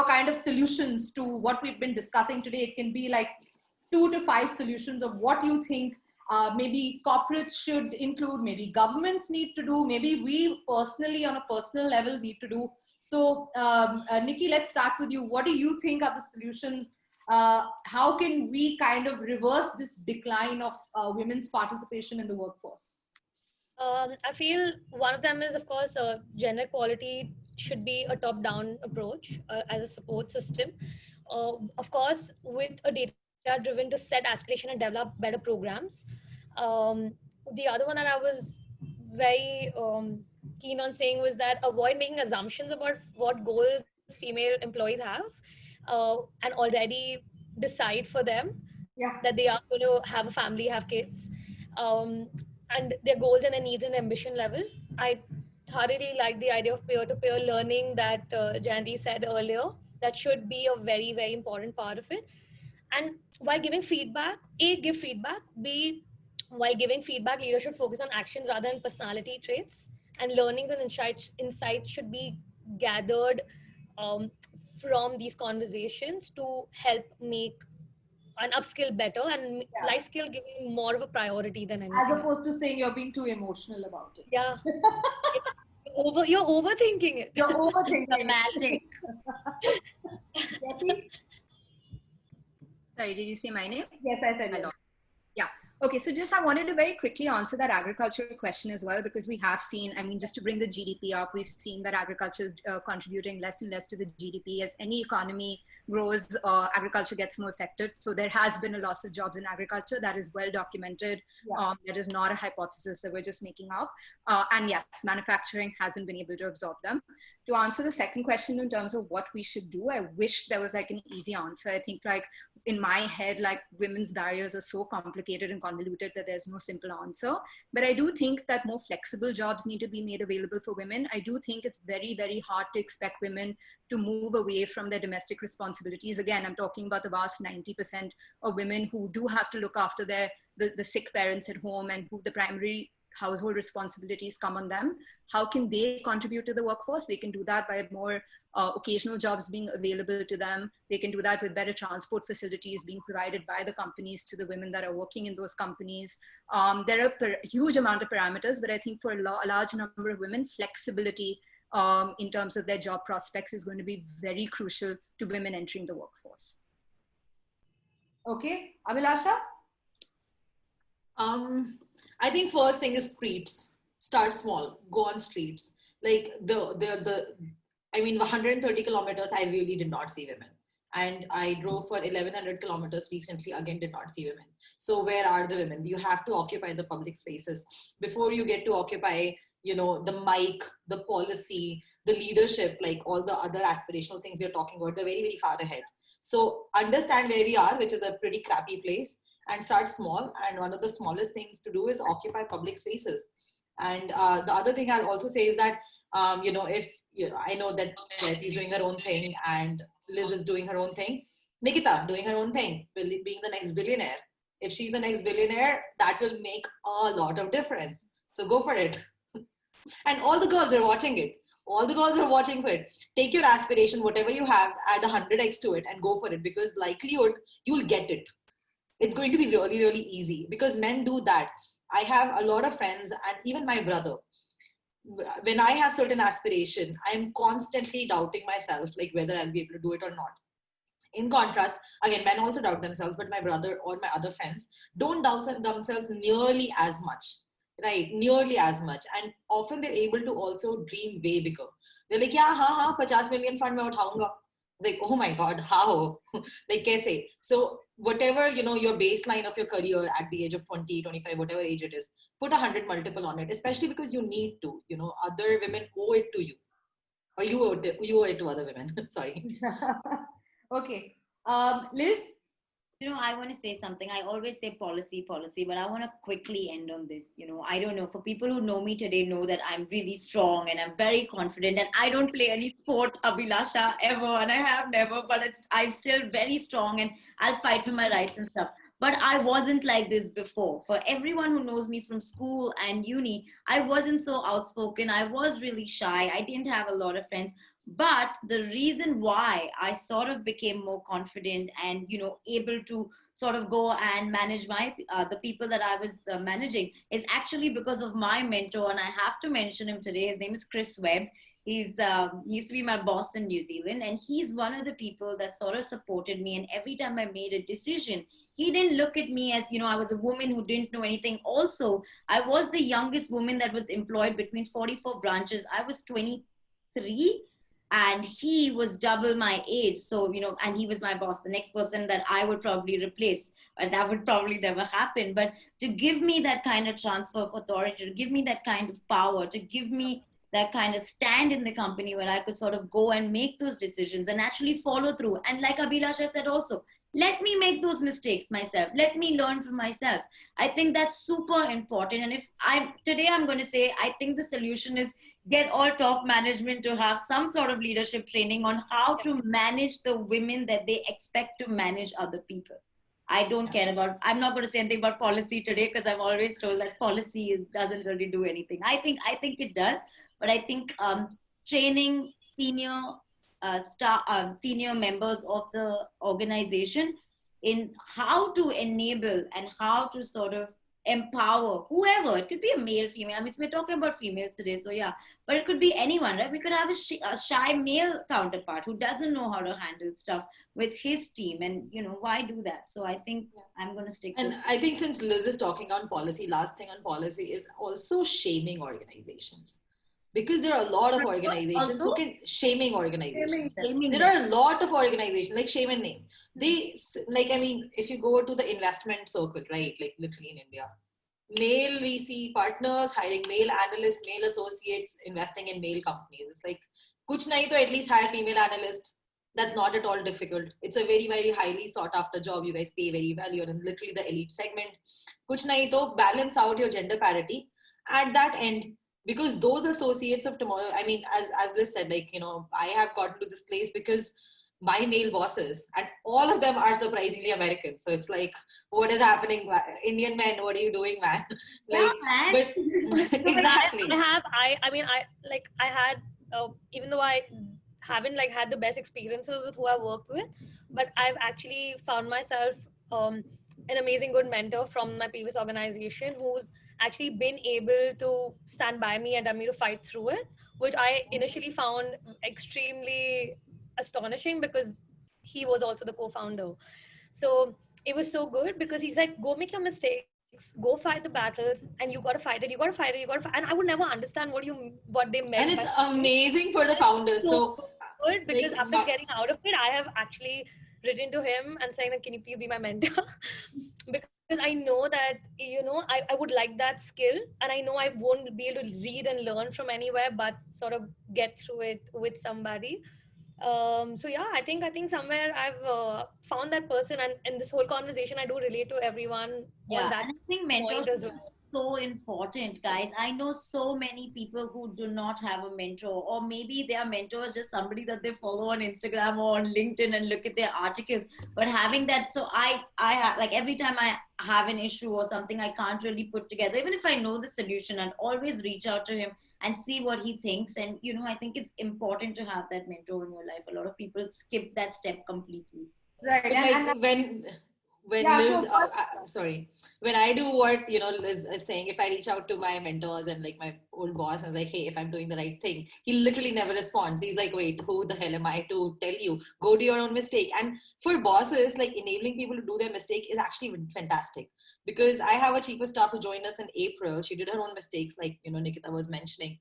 kind of solutions to what we've been discussing today. It can be like 2 to 5 solutions of what you think maybe corporates should include, maybe governments need to do, maybe we personally on a personal level need to do. So Nikki, let's start with you. What do you think are the solutions? How can we kind of reverse this decline of women's participation in the workforce? I feel one of them is, of course, gender equality should be a top-down approach as a support system. Of course, with a data-driven to set aspiration and develop better programs. The other one that I was very keen on saying was that avoid making assumptions about what goals female employees have and already decide for them Yeah. that they are going to have a family, have kids, um, and their goals and their needs and ambition level. I thoroughly like the idea of peer-to-peer learning that Jandy said earlier. That should be a very, very important part of it. And while giving feedback, A, give feedback. B, while giving feedback, leaders should focus on actions rather than personality traits. And learnings and insights should be gathered um, from these conversations to help make an upskill better and Yeah. life skill giving more of a priority than anything As opposed else. to saying you're being too emotional about it. Yeah. You're overthinking it. You're overthinking. Dramatic. Sorry, did you say my name? Yes, I said it. Yeah. Okay, so just I wanted to very quickly answer that agriculture question as well, because we have seen, I mean, just to bring the GDP up, we've seen that agriculture is contributing less and less to the GDP. As any economy grows, agriculture gets more affected. So there has been a loss of jobs in agriculture. That is well documented. Yeah. That is not a hypothesis that we're just making up. And yes, manufacturing hasn't been able to absorb them. To answer the second question in terms of what we should do, I wish there was like an easy answer. I think like in my head, like women's barriers are so complicated and convoluted that there's no simple answer. But I do think that more flexible jobs need to be made available for women. I do think it's very, very hard to expect women to move away from their domestic responsibilities. Again, I'm talking about the vast 90% of women who do have to look after the sick parents at home and who the primary household responsibilities come on them. How can they contribute to the workforce? They can do that by more occasional jobs being available to them. They can do that with better transport facilities being provided by the companies to the women that are working in those companies. There are a huge amount of parameters, but I think for a large number of women, flexibility in terms of their job prospects is going to be very crucial to women entering the workforce. Okay, Abhilasha? I think first thing is streets. Start small. Go on streets. Like I mean, 130 kilometers, I really did not see women. And I drove for 1100 kilometers recently, again, did not see women. So where are the women? You have to occupy the public spaces before you get to occupy, the mic, the policy, the leadership, like all the other aspirational things we're talking about. They're very, very far ahead. So understand where we are, which is a pretty crappy place, and start small. And one of the smallest things to do is occupy public spaces. And the other thing I'll also say is that, if I know that Jayati is doing her own thing and Liz is doing her own thing, Nikita doing her own thing, being the next billionaire. If she's the next billionaire, that will make a lot of difference. So go for it. And all the girls are watching it. All the girls are watching for it. Take your aspiration, whatever you have, add 100x to it and go for it, because likelihood you'll get it. It's going to be really, really easy because men do that. I have a lot of friends and even my brother. When I have certain aspiration, I'm constantly doubting myself, like whether I'll be able to do it or not. In contrast, again, men also doubt themselves, but my brother or my other friends don't doubt themselves nearly as much, right? Nearly as much. And often they're able to also dream way bigger. They're like, yeah, ha, 50 million fund mein uthaunga. Like, oh my God, how? Like, kaise? So whatever, your baseline of your career at the age of 20, 25, whatever age it is, put 100 multiple on it, especially because you need to, other women owe it to you. Or you owe it to other women. Sorry. Okay. Liz? I want to say something. I always say policy, policy, but I want to quickly end on this. I don't know. For people who know me today, know that I'm really strong and I'm very confident, and I don't play any sport, Abhilasha, ever, and I have never. But I'm still very strong, and I'll fight for my rights and stuff. But I wasn't like this before. For everyone who knows me from school and uni, I wasn't so outspoken. I was really shy. I didn't have a lot of friends. But the reason why I sort of became more confident and able to sort of go and manage my the people that I was managing is actually because of my mentor, and I have to mention him today. His name is Chris Webb. He used to be my boss in New Zealand, and he's one of the people that sort of supported me. And every time I made a decision, he didn't look at me as I was a woman who didn't know anything. Also, I was the youngest woman that was employed between 44 branches. I was 23 and he was double my age. So and he was my boss, the next person that I would probably replace, but that would probably never happen. But to give me that kind of transfer of authority, to give me that kind of power, to give me that kind of stand in the company where I could sort of go and make those decisions and actually follow through. And like Abhilasha said also, let me make those mistakes myself, let me learn from myself. I think that's super important. And if I'm going to say, I think the solution is get all top management to have some sort of leadership training on how to manage the women that they expect to manage other people. I don't care about, I'm not going to say anything about policy today because I'm always told that doesn't really do anything. I think it does, but I think training senior members of the organization in how to enable and how to sort of empower whoever. It could be a male, female. I mean, we're talking about females today, so yeah, but it could be anyone, right? We could have a shy male counterpart who doesn't know how to handle stuff with his team, and why do that? So I think I'm going to stick And with I think since Liz is talking on policy, last thing on policy is also shaming organizations. Because there are a lot of organizations who Also, can shaming organizations. shaming There them. are a lot of organizations like Shame and Name. They like, I mean, if you go to the investment circle, right? Like literally in India, male VC partners hiring male analysts, male associates, investing in male companies. It's like, kuch nahi to at least hire female analyst. That's not at all difficult. It's a very, very highly sought after job. You guys pay very well. You're in literally the elite segment. Kuch nahi to balance out your gender parity at that end, because those associates of tomorrow, I mean, as Liz said, like, I have gotten to this place because my male bosses, and all of them are surprisingly American. So it's like, what is happening? Indian men, what are you doing, man? Yeah, Like, man. but No, but exactly. I mean, I had, even though I haven't like had the best experiences with who I worked with, but I've actually found myself um, an amazing good mentor from my previous organization who's actually been able to stand by me and tell me to fight through it, which I initially found extremely astonishing because he was also the co-founder. So it was so good because he's like, go make your mistakes, go fight the battles, and you gotta fight it, you gotta fight it, you gotta fight. And I would never understand what they meant And by it's fighting. amazing for the founders. So So, good because like, after getting out of it, I have actually written to him and saying that can you please be my mentor? Because I know that I would like that skill, and I know I won't be able to read and learn from anywhere, but sort of get through it with somebody. So yeah, I think somewhere I've found that person, and in this whole conversation I do relate to everyone on Yeah, that and I think point mentorship as well. so important, guys. I know so many people who do not have a mentor, or maybe their mentor is just somebody that they follow on Instagram or on LinkedIn and look at their articles. But having that, so I have, like, every time I have an issue or something I can't really put together, even if I know the solution, I'd always reach out to him and see what he thinks. And I think it's important to have that mentor in your life. A lot of people skip that step completely. Right. But And like when yeah, Liz, so first, sorry, when I do what Liz is saying, if I reach out to my mentors and like my old boss and I was like, hey, if I'm doing the right thing, he literally never responds. He's like, wait, who the hell am I to tell you? Go do your own mistake. And for bosses, like enabling people to do their mistake is actually fantastic, because I have a chief of staff who joined us in April. She did her own mistakes, like Nikita was mentioning.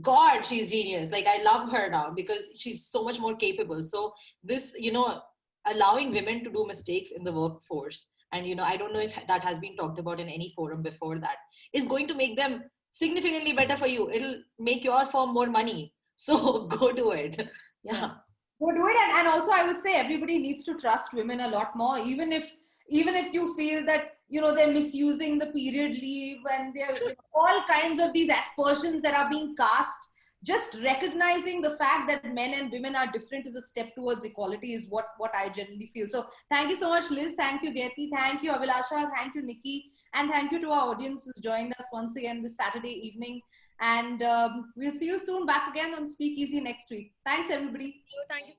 God, she's genius. Like I love her now because she's so much more capable. So this, allowing women to do mistakes in the workforce, and I don't know if that has been talked about in any forum before, that is going to make them significantly better for you. It'll make your firm more money. So go do it. Yeah. go do it. And also I would say everybody needs to trust women a lot more, even if you feel that they're misusing the period leave, and they're all kinds of these aspersions that are being cast. Just recognizing the fact that men and women are different is a step towards equality, is what I generally feel. So thank you so much, Liz. Thank you, Gayati. Thank you, Abhilasha. Thank you, Nikki. And thank you to our audience who joined us once again this Saturday evening. And we'll see you soon back again on Speakeasy next week. Thanks, everybody. Thank you.